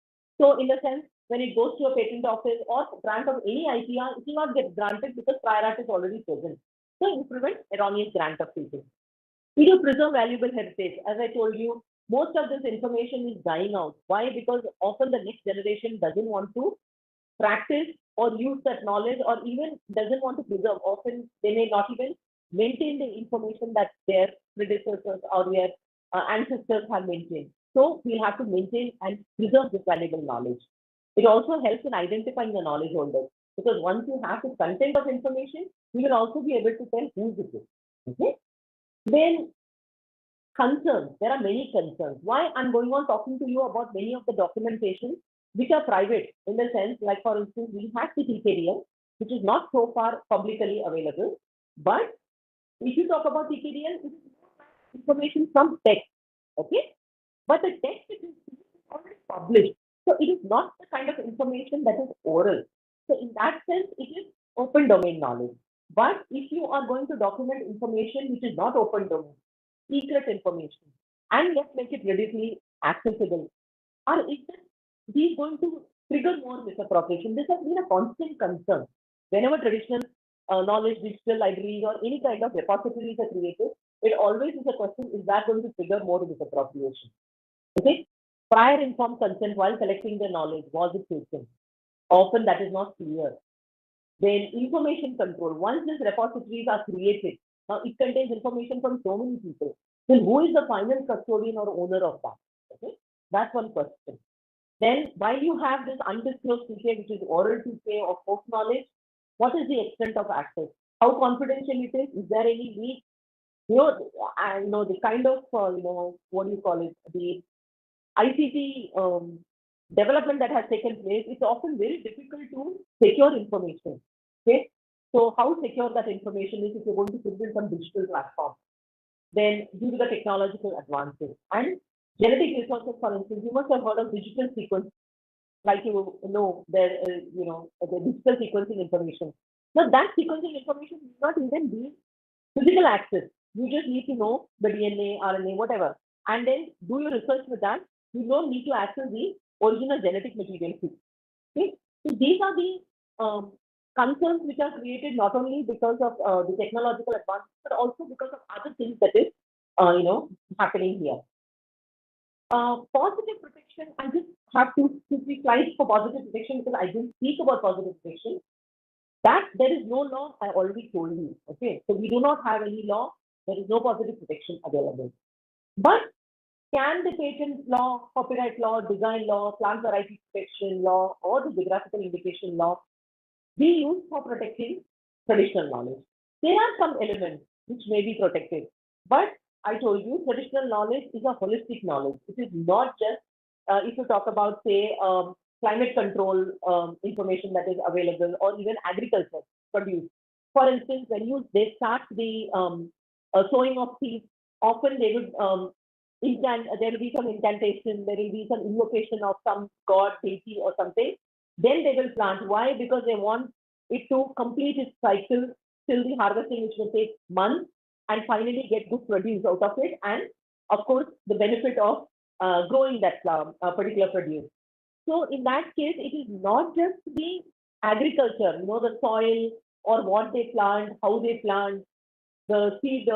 So, in the sense, when it goes to a patent office or grant of any IPR, it will not get granted because prior art is already present. So, it will prevent erroneous grant of patent. We do preserve valuable heritage. As I told you, most of this information is dying out. Why? Because often the next generation doesn't want to practice or use that knowledge, or even doesn't want to preserve. Often they may not even maintain the information that their predecessors or their ancestors have maintained. So we have to maintain and preserve this valuable knowledge. It also helps in identifying the knowledge holders, because once you have the content of information, you will also be able to tell who it is. Okay. Then concerns. There are many concerns. Why I'm going on talking to you about many of the documentation which are private, in the sense, like for instance, we have the TKDL, which is not so far publicly available. But if you talk about TKDL, it is information from text. Okay. But the text is already published. So it is not the kind of information that is oral. So in that sense, it is open domain knowledge. But if you are going to document information which is not open domain, secret information, and let's make it readily accessible, or is these going to trigger more misappropriation? This has been a constant concern. Whenever traditional knowledge, digital libraries, or any kind of repositories are created, it always is a question, is that going to trigger more misappropriation? Okay. Prior informed consent while collecting the knowledge, was it taken? Often that is not clear. Then information control. Once these repositories are created, now it contains information from so many people. Then who is the final custodian or owner of that? Okay, that's one question. Then while you have this undisclosed TK, which is oral TK or folk knowledge, what is the extent of access? How confidential it is? Is there any leak? I know the kind of what do you call it? The ICT development that has taken place, it's often very difficult to secure information. Okay, so how secure that information is if you're going to put in some digital platform? Then, due to the technological advances and genetic resources, for instance, you must have heard of digital sequence, like there, the digital sequencing information. Now, that sequencing information does not even be physical access. You just need to know the DNA, RNA, whatever, and then do your research with that. You don't need to access the original genetic material. Okay? So these are the concerns which are created not only because of the technological advances, but also because of other things that is, happening here. Positive protection, I just have two, three slides for positive protection because I didn't speak about positive protection. That there is no law, I already told you. Okay, so we do not have any law. There is no positive protection available. But can the patent law, copyright law, design law, plant variety protection law, or the geographical indication law be used for protecting traditional knowledge? There are some elements which may be protected, but I told you traditional knowledge is a holistic knowledge. It is not just if you talk about, say, climate control information that is available, or even agriculture produce. For instance, when they start the sowing of seeds, often they would there will be some incantation, there will be some invocation of some god, deity, or something. Then they will plant. Why? Because they want it to complete its cycle till the harvesting, which will take months, and finally get good produce out of it, and of course the benefit of growing that particular produce. So in that case, it is not just the agriculture, the soil or what they plant, how they plant, the seed,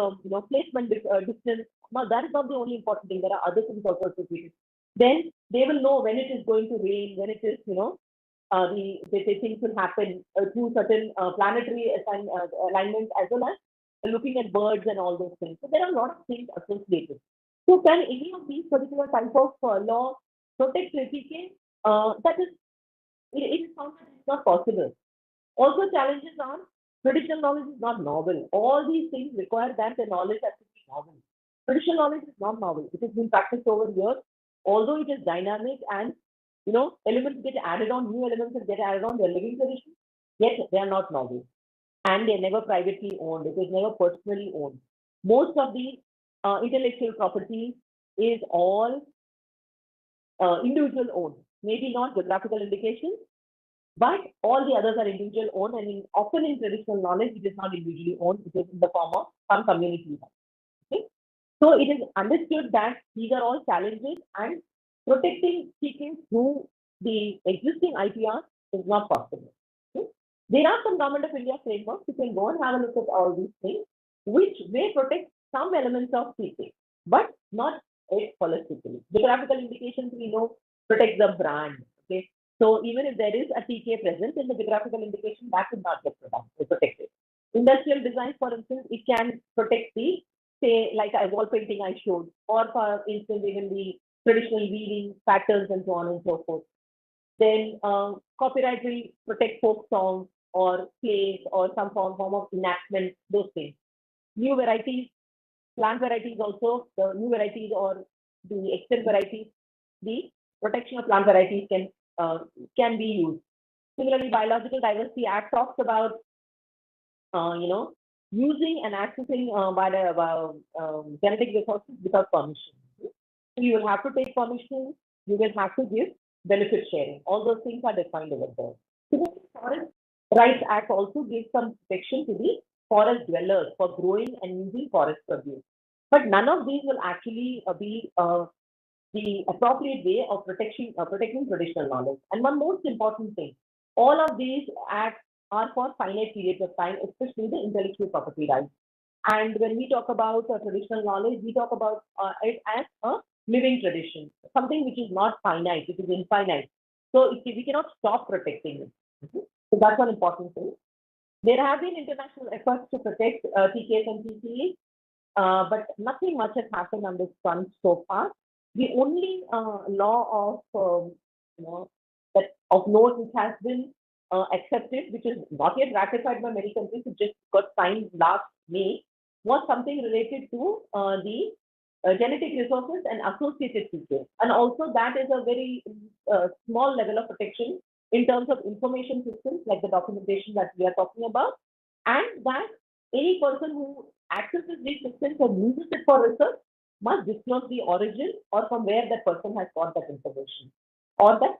placement distance. Now that is not the only important thing. There are other things also associated. Then they will know when it is going to rain, when it is, the things will happen through certain planetary alignments, as well as looking at birds and all those things. So there are a lot of things associated. So can any of these particular type of law protect TK? That is, it is found that it's not possible. Also, challenges are traditional knowledge is not novel. All these things require that the knowledge has to be novel. Traditional knowledge is not novel. It has been practiced over years, although it is dynamic and elements get added on, new elements get added on, they're living traditions, yet they are not novel. and they're never privately owned. It is never personally owned. Most of the intellectual property is all individual owned. Maybe not geographical indications, but all the others are individual owned, and often in traditional knowledge, it is not individually owned. It is in the form of some community. Okay? So it is understood that these are all challenges, and protecting teaching through the existing IPR is not possible. Okay? There are some Government of India frameworks. You can go and have a look at all these things, which may protect some elements of teaching, but not it holistically. Geographical indications, we know, protect the brand. Okay, so even if there is a TK present in the geographical indication, that would not get protected. Industrial design, for instance, it can protect the, say, like a wall painting I showed, or for instance, even the traditional weaving patterns and so on and so forth. Then copyright will protect folk songs or plays or some form of enactment, those things. New varieties, plant varieties also, the new varieties or the extant varieties, the protection of plant varieties can be used. Similarly, Biological Diversity Act talks about using and accessing genetic resources without permission. So you will have to take permission. You will have to give benefit sharing. All those things are defined over there. So the Forest Rights Act also gives some protection to the forest dwellers for growing and using forest produce. But none of these will actually be the appropriate way of protecting traditional knowledge. And one most important thing, all of these acts are for finite periods of time, especially the intellectual property rights. And when we talk about traditional knowledge, we talk about it as a living tradition, something which is not finite, it is infinite. So we cannot stop protecting it. So that's one important thing. There have been international efforts to protect TKs and TCEs, but nothing much has happened on this front so far. The only law that of note which has been accepted, which is not yet ratified by many countries, it just got signed last May, was something related to the genetic resources and associated features. And also that is a very small level of protection in terms of information systems like the documentation that we are talking about, and that any person who accesses these systems and uses it for research must disclose the origin or from where that person has got that information or that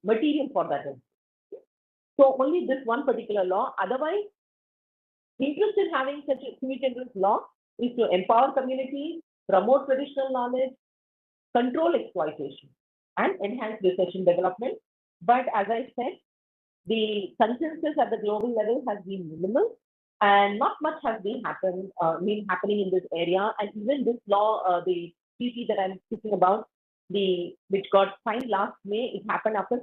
material for that information. So only this one particular law. Otherwise, interest in having such a sui generis law is to empower communities, promote traditional knowledge, control exploitation, and enhance research and development. But as I said, the consensus at the global level has been minimal, and not much has been happening in this area. And even this law, the TC that I'm speaking about, which got signed last May, it happened after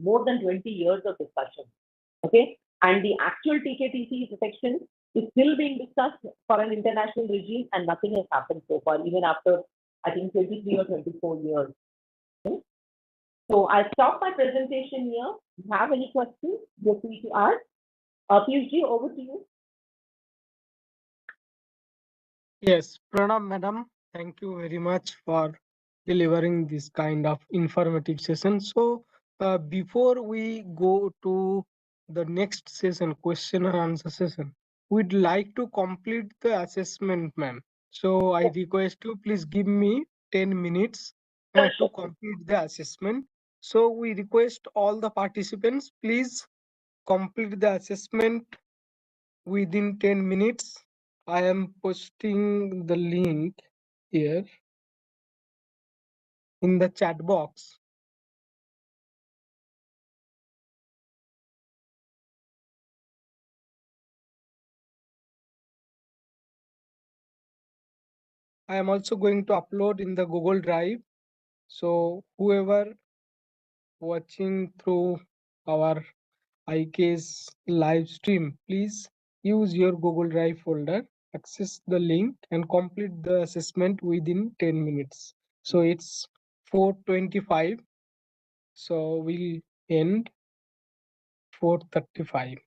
more than 20 years of discussion. Okay, and the actual TKTC protection is still being discussed for an international regime, and nothing has happened so far, even after I think 23 or 24 years. Okay? So I'll stop my presentation here. If you have any questions, feel free to ask. Piyushji, over to you. Yes, Pranam madam, thank you very much for delivering this kind of informative session. So before we go to the next session, question and answer session, we'd like to complete the assessment, ma'am. So I request you please give me 10 minutes to complete the assessment. So we request all the participants, please complete the assessment within 10 minutes. I am posting the link here in the chat box. I am also going to upload in the Google Drive. So whoever watching through our IKS live stream, please use your Google Drive folder, access the link and complete the assessment within 10 minutes. So it's 4:25. So we'll end 4:35.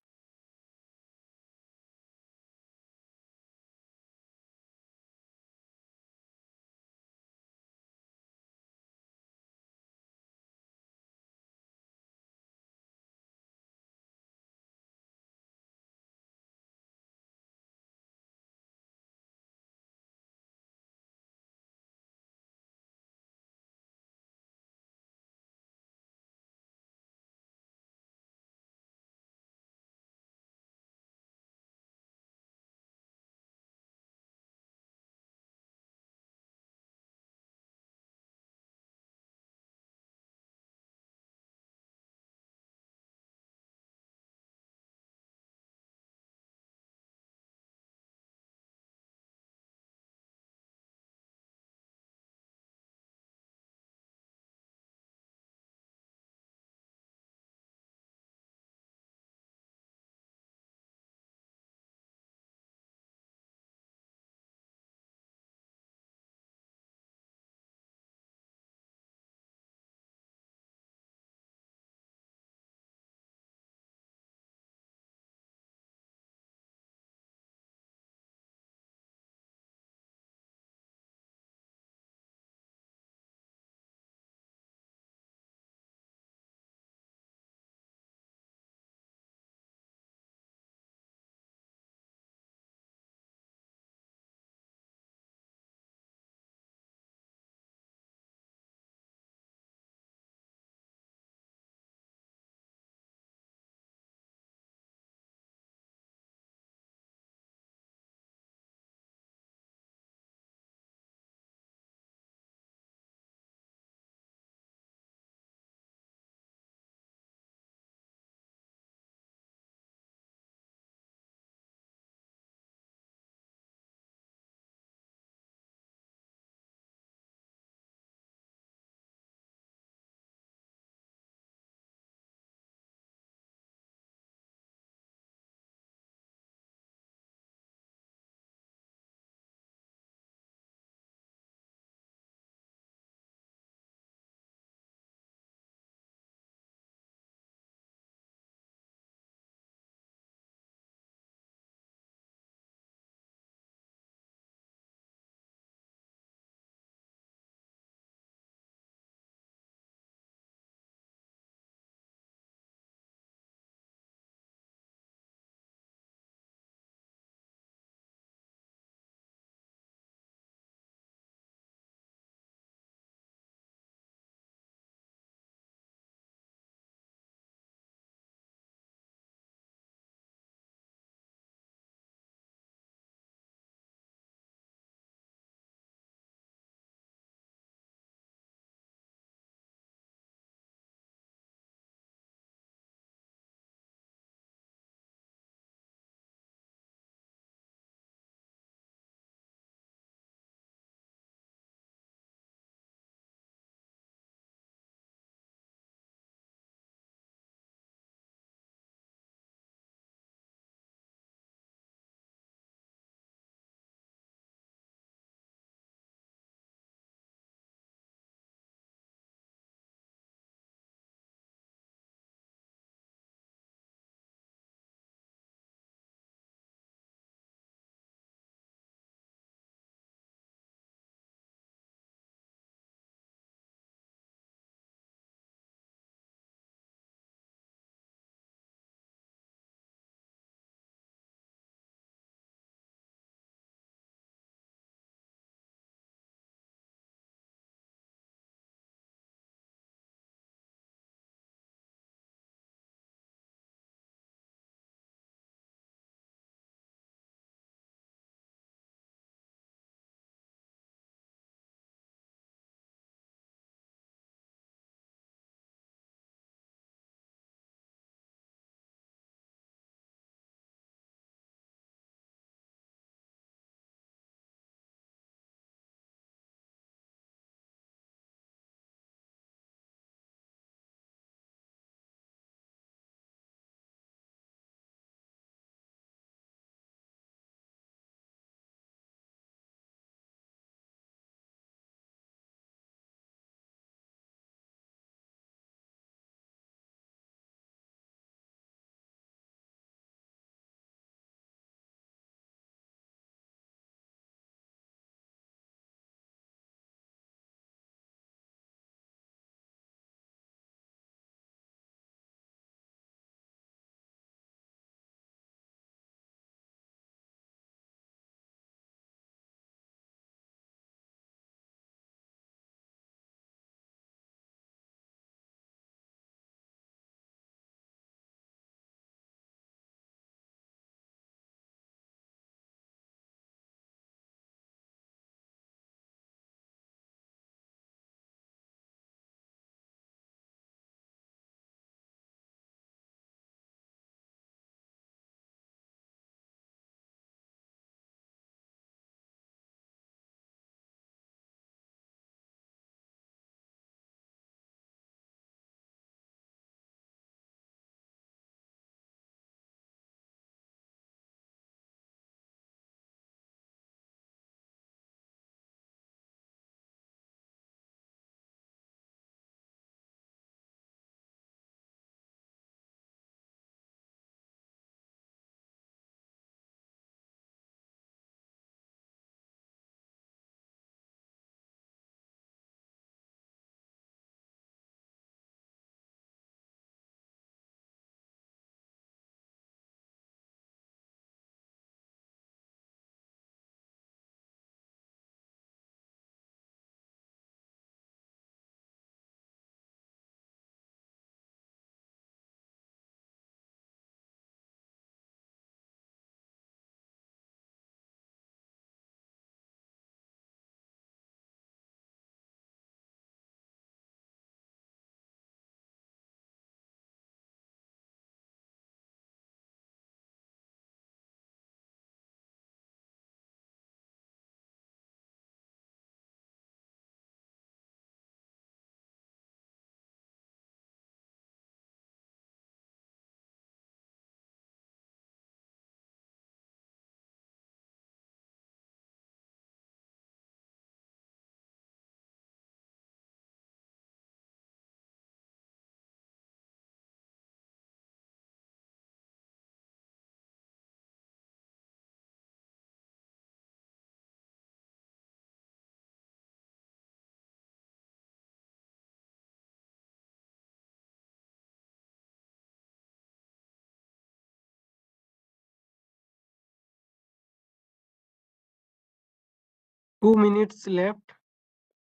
2 minutes left.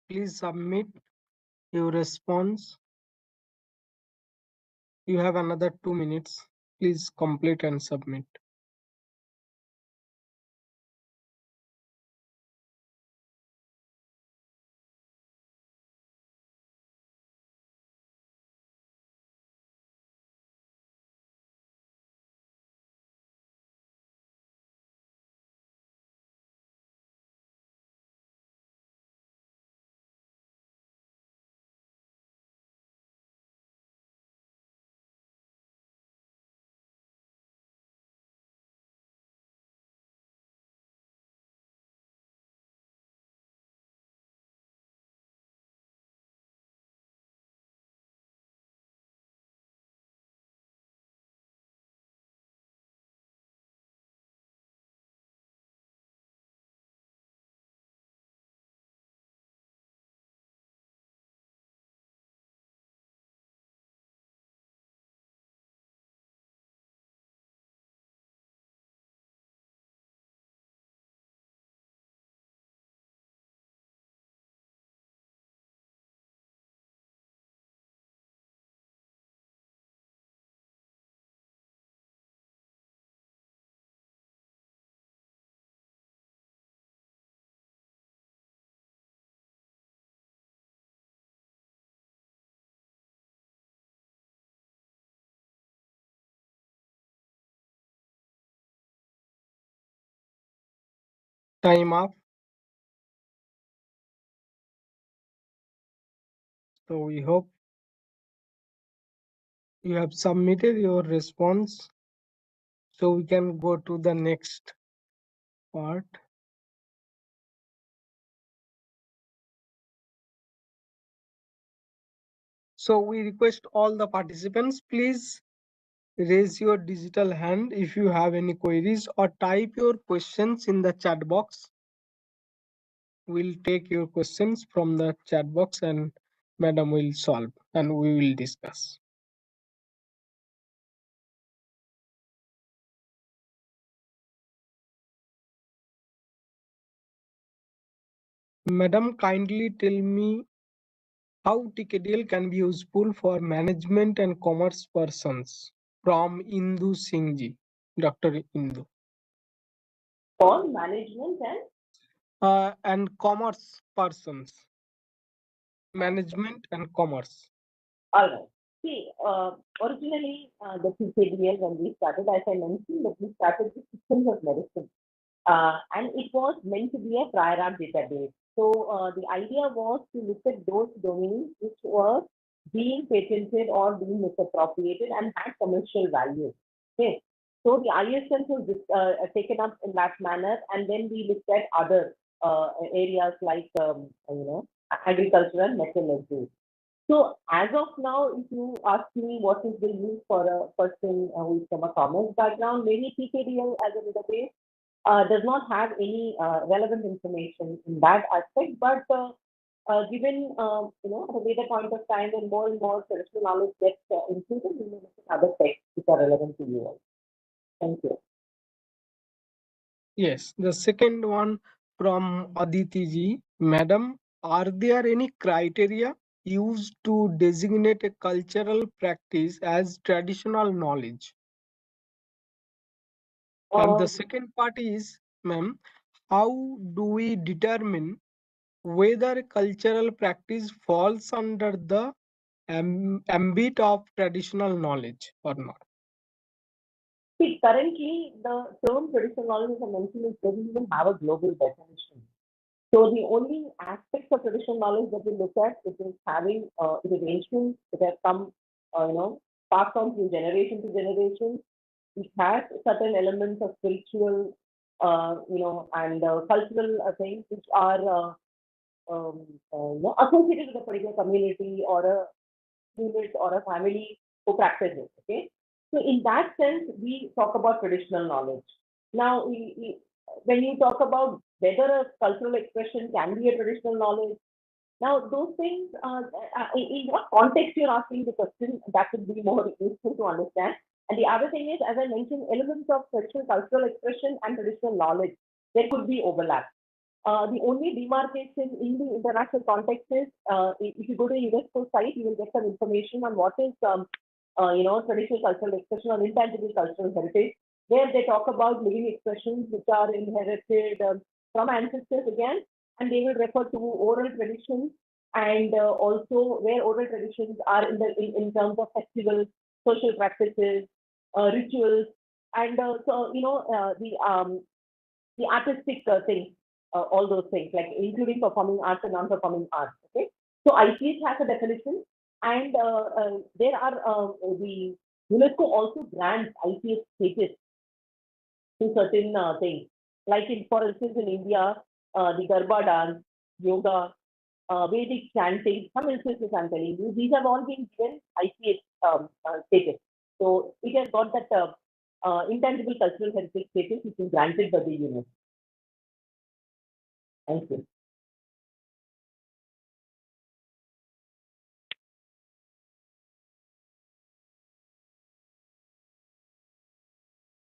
Please submit your response. You have another 2 minutes. Please complete and submit. Time up. So we hope you have submitted your response. So we can go to the next part. So we request all the participants, please raise your digital hand if you have any queries or type your questions in the chat box. We'll take your questions from the chat box and madam will solve and we will discuss. Madam, kindly tell me how TKDL can be useful for management and commerce persons from Indu Singhji, Dr. Indu. For management And commerce persons, management and commerce. all right. See, originally the TKDL when we started, as I mentioned, that we started with systems of medicine. And it was meant to be a prior art database. So the idea was to look at those domains which were being patented or being misappropriated and had commercial value. Okay. So the ISM was taken up in that manner, and then we looked at other areas like agriculture and metallurgy. So as of now, if you ask me what is the use for a person who is from a commerce background, maybe TKDL as a database does not have any relevant information in that aspect. But given at a later point of time, when more and more traditional knowledge gets included, we may look at other texts which are relevant to you all. Thank you. Yes, the second one from Aditi ji. Madam, are there any criteria used to designate a cultural practice as traditional knowledge? And the second part is, ma'am, how do we determine whether cultural practice falls under the ambit of traditional knowledge or not? See, currently the term traditional knowledge, as I mentioned, it doesn't even have a global definition. So the only aspects of traditional knowledge that we look at it is having it is ancient, it has come, passed on through generation to generation. It has certain elements of spiritual, and cultural things which are associated with a particular community or a unit or a family who practice it. Okay, so in that sense, we talk about traditional knowledge. Now, when you talk about whether a cultural expression can be a traditional knowledge, now those things, in what context you're asking the question, that would be more useful to understand. And the other thing is, as I mentioned, elements of traditional cultural expression and traditional knowledge, there could be overlap. The only demarcation in the international context is if you go to a UNESCO site, you will get some information on what is traditional cultural expression or intangible cultural heritage. There they talk about living expressions which are inherited from ancestors again, and they will refer to oral traditions and also where oral traditions are in terms of festivals, social practices, rituals, and the artistic things, all those things, like including performing arts and non-performing arts. Okay, so ICH has a definition, and there are the UNESCO also grants ICH status to certain things, like for instance, in India, the Garba dance, yoga, Vedic chanting, some instances I'm telling you, these have all been given ICH status. So it has got that intangible cultural heritage status, which is granted by the UNESCO. Thank you.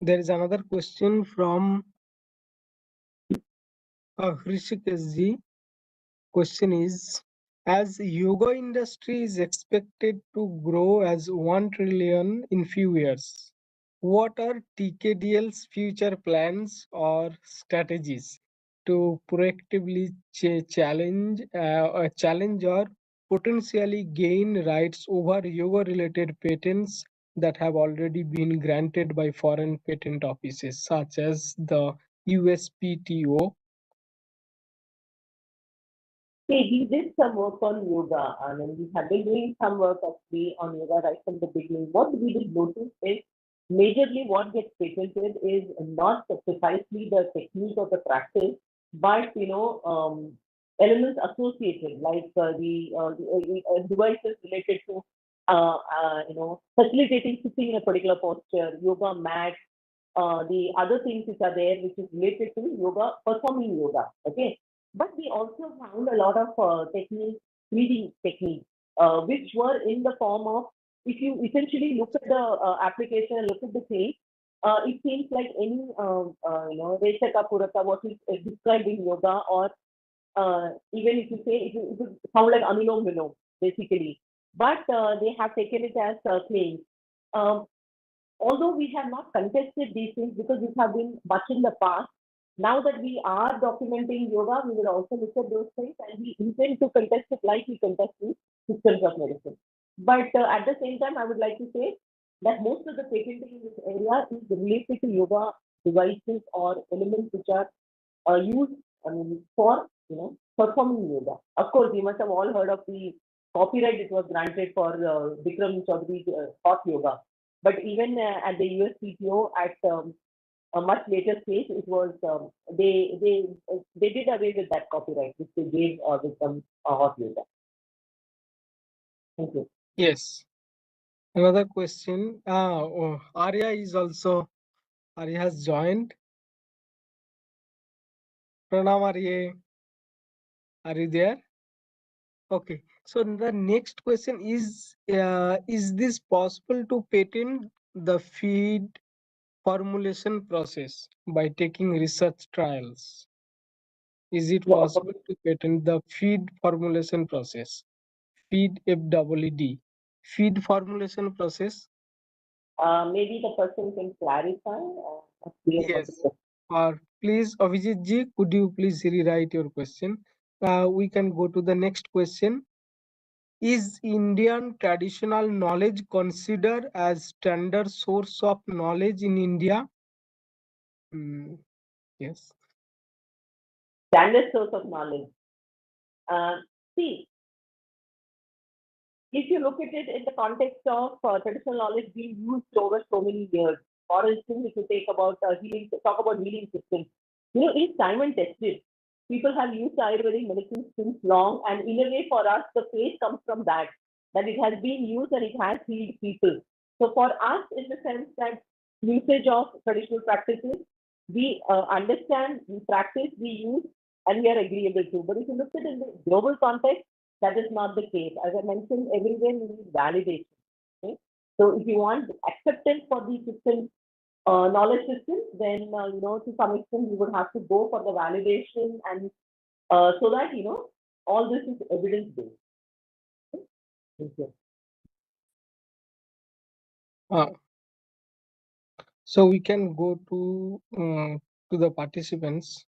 There is another question from Hrishikesh. Question is, as yoga industry is expected to grow as 1 trillion in few years, what are TKDL's future plans or strategies to proactively challenge or potentially gain rights over yoga related patents that have already been granted by foreign patent offices such as the USPTO? See, we did some work on yoga, and we have been doing some work actually on yoga right from the beginning. What we did notice is majorly what gets patented is not precisely the technique or the practice, but elements associated like the devices related to facilitating sitting in a particular posture, yoga mat, the other things which are there, which is related to yoga, performing yoga. Okay, but we also found a lot of techniques, breathing techniques, which were in the form of, if you essentially look at the application and look at the thing, it seems like any, Reshaka Purata, what is described in yoga, or even if you say, it would sound like Anulom Vilom, basically. But they have taken it as claims. Um, Although we have not contested these things because these have been much in the past, now that we are documenting yoga, we will also look at those things, and we intend to contest it like we contest the systems of medicine. But at the same time, I would like to say that most of the patenting in this area is related to yoga devices or elements which are used, for performing yoga. Of course, you must have all heard of the copyright that was granted for Bikram Chaudhary's hot yoga. But even at the USPTO at a much later stage, it was they did away with that copyright, which they gave with some hot yoga. Thank you. Yes. Another question. Arya has joined. Pranam Arya, are you there? Okay. So the next question is this possible to patent the feed formulation process by taking research trials? Is it Yeah, possible to patent the feed formulation process? Feed FEED. Feed formulation process? maybe the person can clarify. Clear what the Yes. question. Or please, Avijit ji, could you please rewrite your question? We can go to the next question. Is Indian traditional knowledge considered as standard source of knowledge in India? Hmm, yes. Standard source of knowledge. See, if you look at it in the context of traditional knowledge being used over so many years, for instance, if you talk about healing systems, it's time and tested. People have used Ayurvedic medicine since long, and in a way, for us, the faith comes from that it has been used and it has healed people. So for us, in the sense that usage of traditional practices, we understand, we practice, we use, and we are agreeable to. But if you look at it in the global context, that is not the case. As I mentioned, everywhere you need validation. Okay? So if you want acceptance for the system, knowledge system, then to some extent you would have to go for the validation and so that, all this is evidence-based. Thank you. So we can go to the participants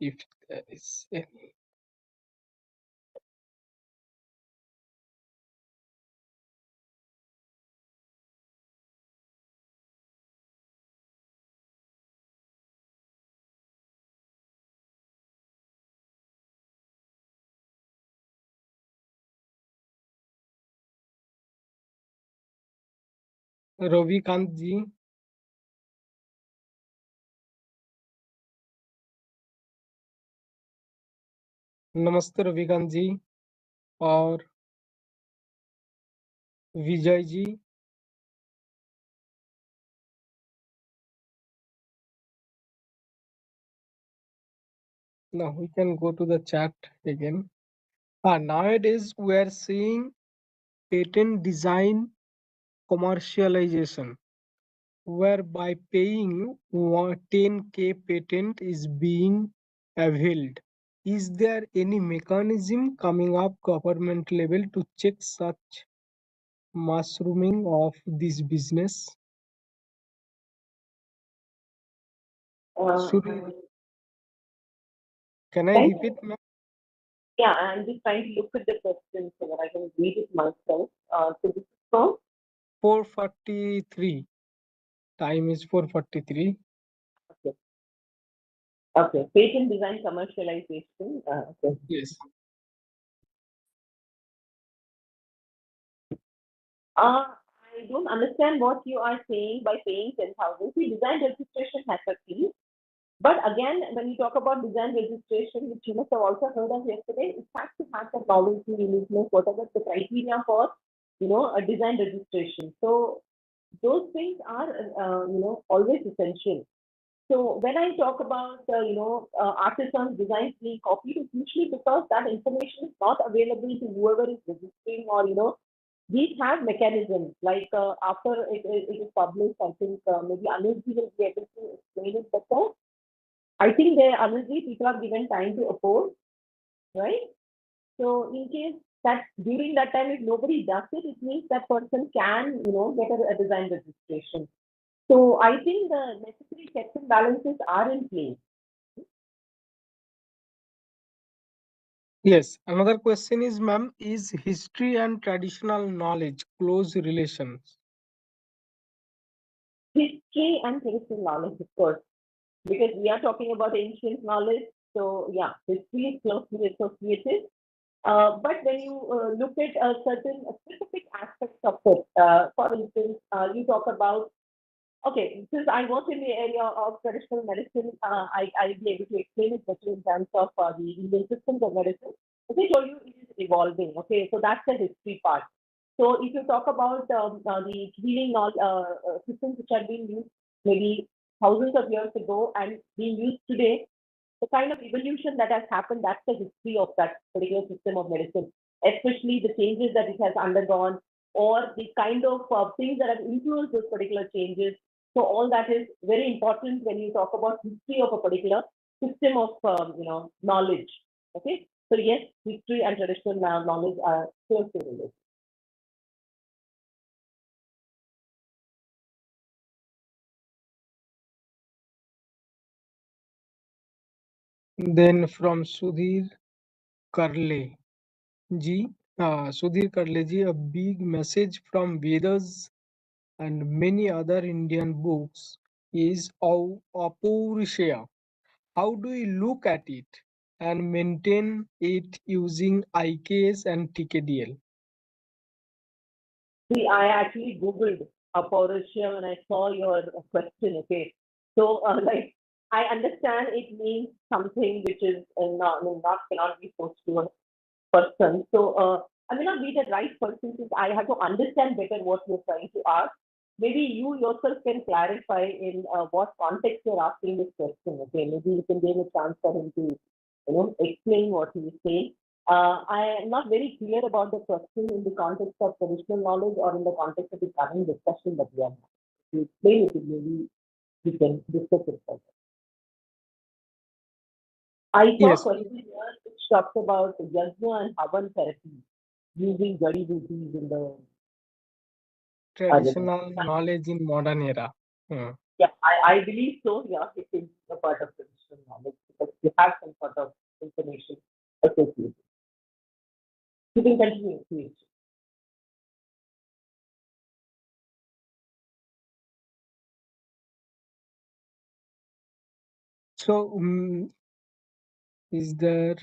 if there is any. Ravi Kant ji, नमस्ते रविकांत जी और Vijay ji. Now we can go to the chat again. Nowadays we are seeing patent design commercialization, whereby paying 10K patent is being availed. Is there any mechanism coming up government level to check such mushrooming of this business? Should, can I repeat, ma'am? Yeah, I'm just trying to look at the question so that I can read it myself. So this is from 4:43. Time is 4:43. okay, patent design commercialization. Okay. Yes. I don't understand what you are saying by paying 10,000. See, design registration has a fee. But again, when you talk about design registration, which you must have also heard of yesterday, it has to have the novelty, uniqueness, whatever the criteria for, a design registration. So those things are, always essential. So when I talk about, artisans' designs being copied, it's usually because that information is not available to whoever is registering, or, these have mechanisms like after it is published, I think maybe Anuj will be able to explain it better. I think there, honestly, people are given time to oppose, right? So in case that during that time, if nobody does it, it means that person can, get a design registration. So I think the necessary checks and balances are in place. Yes. Another question is, ma'am, is history and traditional knowledge close relations? History and traditional knowledge, of course, because we are talking about ancient knowledge. So yeah, history is closely associated. But when you look at certain specific aspects of it, for instance, you talk about, okay, since I work in the area of traditional medicine, I'll be able to explain it better in terms of the Indian systems of medicine. As I told you, it is evolving. Okay, so that's the history part. So if you talk about the healing systems which are being used maybe thousands of years ago and being used today, the kind of evolution that has happened, that's the history of that particular system of medicine, especially the changes that it has undergone, or the kind of things that have influenced those particular changes. So all that is very important when you talk about history of a particular system of knowledge. Okay, so yes, history and traditional knowledge are closely related. Then from Sudhir Karle ji, Sudhir Karle ji, a big message from Vedas and many other Indian books is Apurusheya. How do we look at it and maintain it using IKS and TKDL? See, I actually Googled Aporushya when I saw your question. Okay. So, like, I understand it means something which is not cannot be forced to a person. So, I may not be the right person since I have to understand better what you're trying to ask. Maybe you yourself can clarify in what context you're asking this question. Okay. Maybe you can give a chance for him to, explain what he's saying. I am not very clear about the question in the context of traditional knowledge or in the context of the current discussion that we are having. If you explain it, maybe we can discuss it further. I saw a Yes. question here which talks about yajna and havan therapy using jari booties in the Ayurveda. Traditional knowledge in modern era. Hmm. Yeah, I believe so. Yeah, it is a part of traditional knowledge because you have some sort of information associated. You can continue, please. So, is there,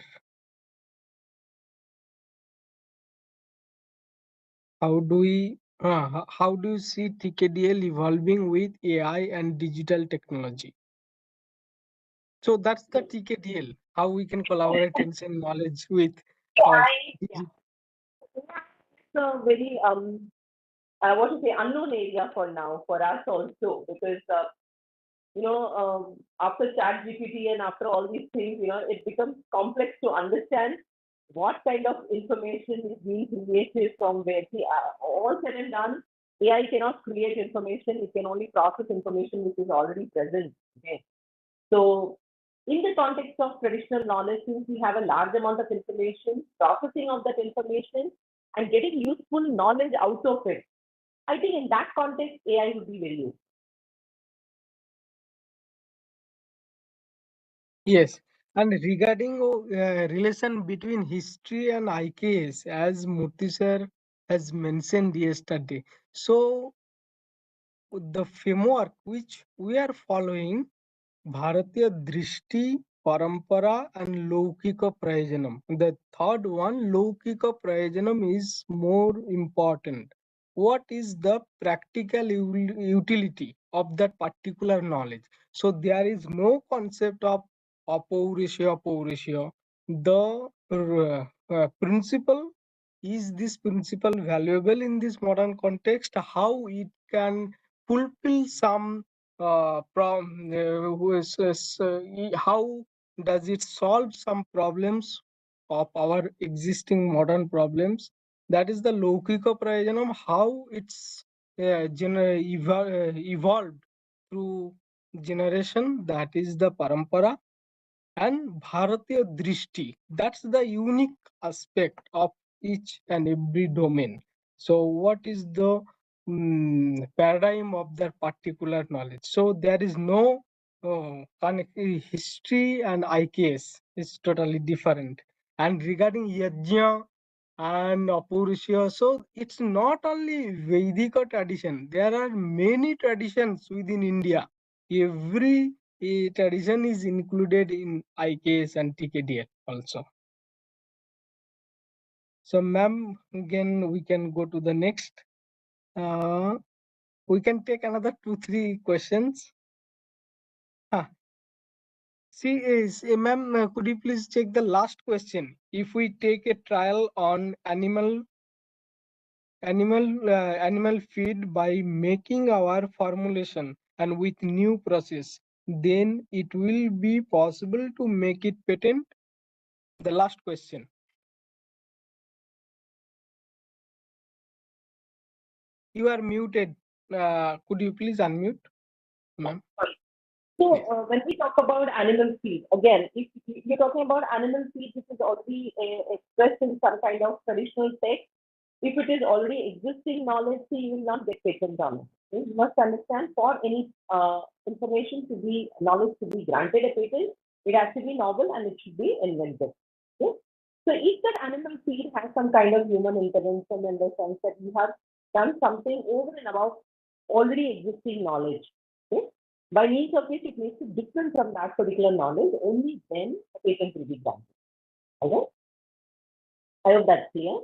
how do you see TKDL evolving with AI and digital technology? So that's the TKDL, how we can collaborate and share knowledge with So our. yeah, it's a very I want to say unknown area for now for us also because after chat GPT and after all these things, it becomes complex to understand what kind of information is being created from where. See, all said and done, AI cannot create information. It can only process information which is already present. Okay. So, in the context of traditional knowledge, since we have a large amount of information, processing of that information and getting useful knowledge out of it, I think in that context, AI would be very useful. Yes, and regarding relation between history and IKS, as Murthy sir has mentioned yesterday. So the framework which we are following, Bharatiya Drishti, Parampara and Laukika Prayojanam. The third one, Laukika Prayojanam, is more important. What is the practical utility of that particular knowledge? So there is no concept of apaurisya. The principle, is this principle valuable in this modern context? How it can fulfill some how does it solve some problems of our existing modern problems? That is the Laukika Prayojanam, how it's evolved through generation. That is the Parampara and Bharatiya Drishti. That's the unique aspect of each and every domain. So, what is the paradigm of that particular knowledge? So, there is no history and IKS is totally different. And regarding Yajna and Apurusha, so it's not only Vedic tradition. There are many traditions within India. Every tradition is included in IKS and TKDL also. So, ma'am, again we can go to the next. We can take another 2-3 questions. See, ma'am, could you please check the last question? If we take a trial on animal feed by making our formulation and with new process, then it will be possible to make it patent? The last question. You are muted. Could you please unmute, ma'am? So, Yes. when we talk about animal feed, again, if you're talking about animal feed, which is already expressed in some kind of traditional text, if it is already existing knowledge, so you will not get patent on it. Okay? You must understand for any information to be knowledge to be granted a patent, it has to be novel and it should be inventive. Okay? So if that animal feed has some kind of human intervention in the sense that you have done something over and above already existing knowledge, okay? By means of which it makes it different from that particular knowledge, only then a patent will be granted. Okay? I hope that's clear.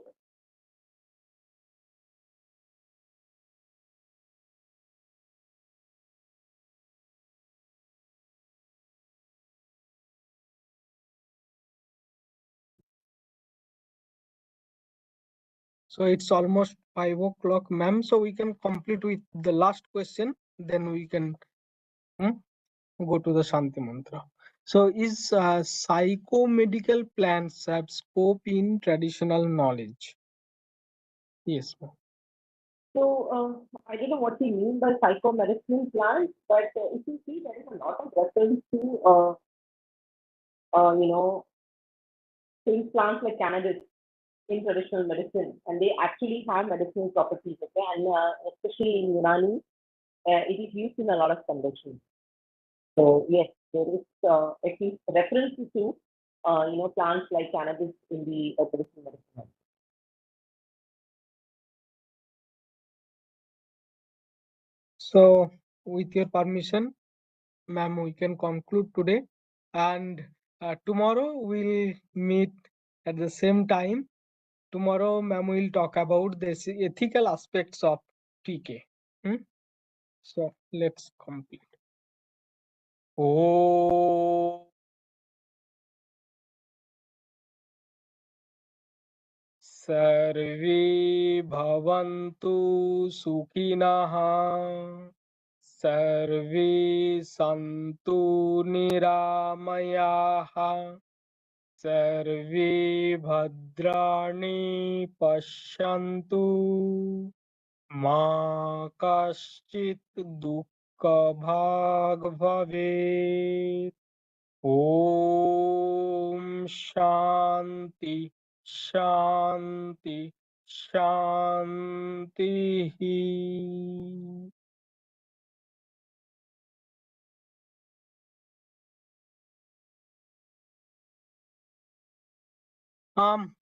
So it's almost 5 o'clock, ma'am. So we can complete with the last question. Then we can go to the Shanti Mantra. So is psychomedical plans have scope in traditional knowledge? Yes, ma'am. So I don't know what you mean by psychomedicinal plants, but if you see, there is a lot of reference to, you know, things, plants like cannabis in traditional medicine, and they actually have medicinal properties, okay? And especially in Unani, it is used in a lot of conditions. So yes, there is at least references to plants like cannabis in the traditional medicine. So, with your permission, ma'am, we can conclude today, and tomorrow we'll meet at the same time. Tomorrow, ma'am, will talk about the ethical aspects of TK. Hmm? So let's complete. Oh, सर्वे भवन्तु सुखिनः, सर्वे सन्तु निरामयाः, सर्वे भद्राणि पश्यन्तु, मा कश्चित् दुःखभाग् भवेत्। ॐ शान्ति शान्ति शान्तिः।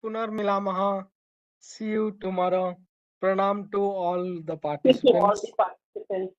पुनर्मिलामः. See you tomorrow. Pranam to all the Thank you all participants. the participants.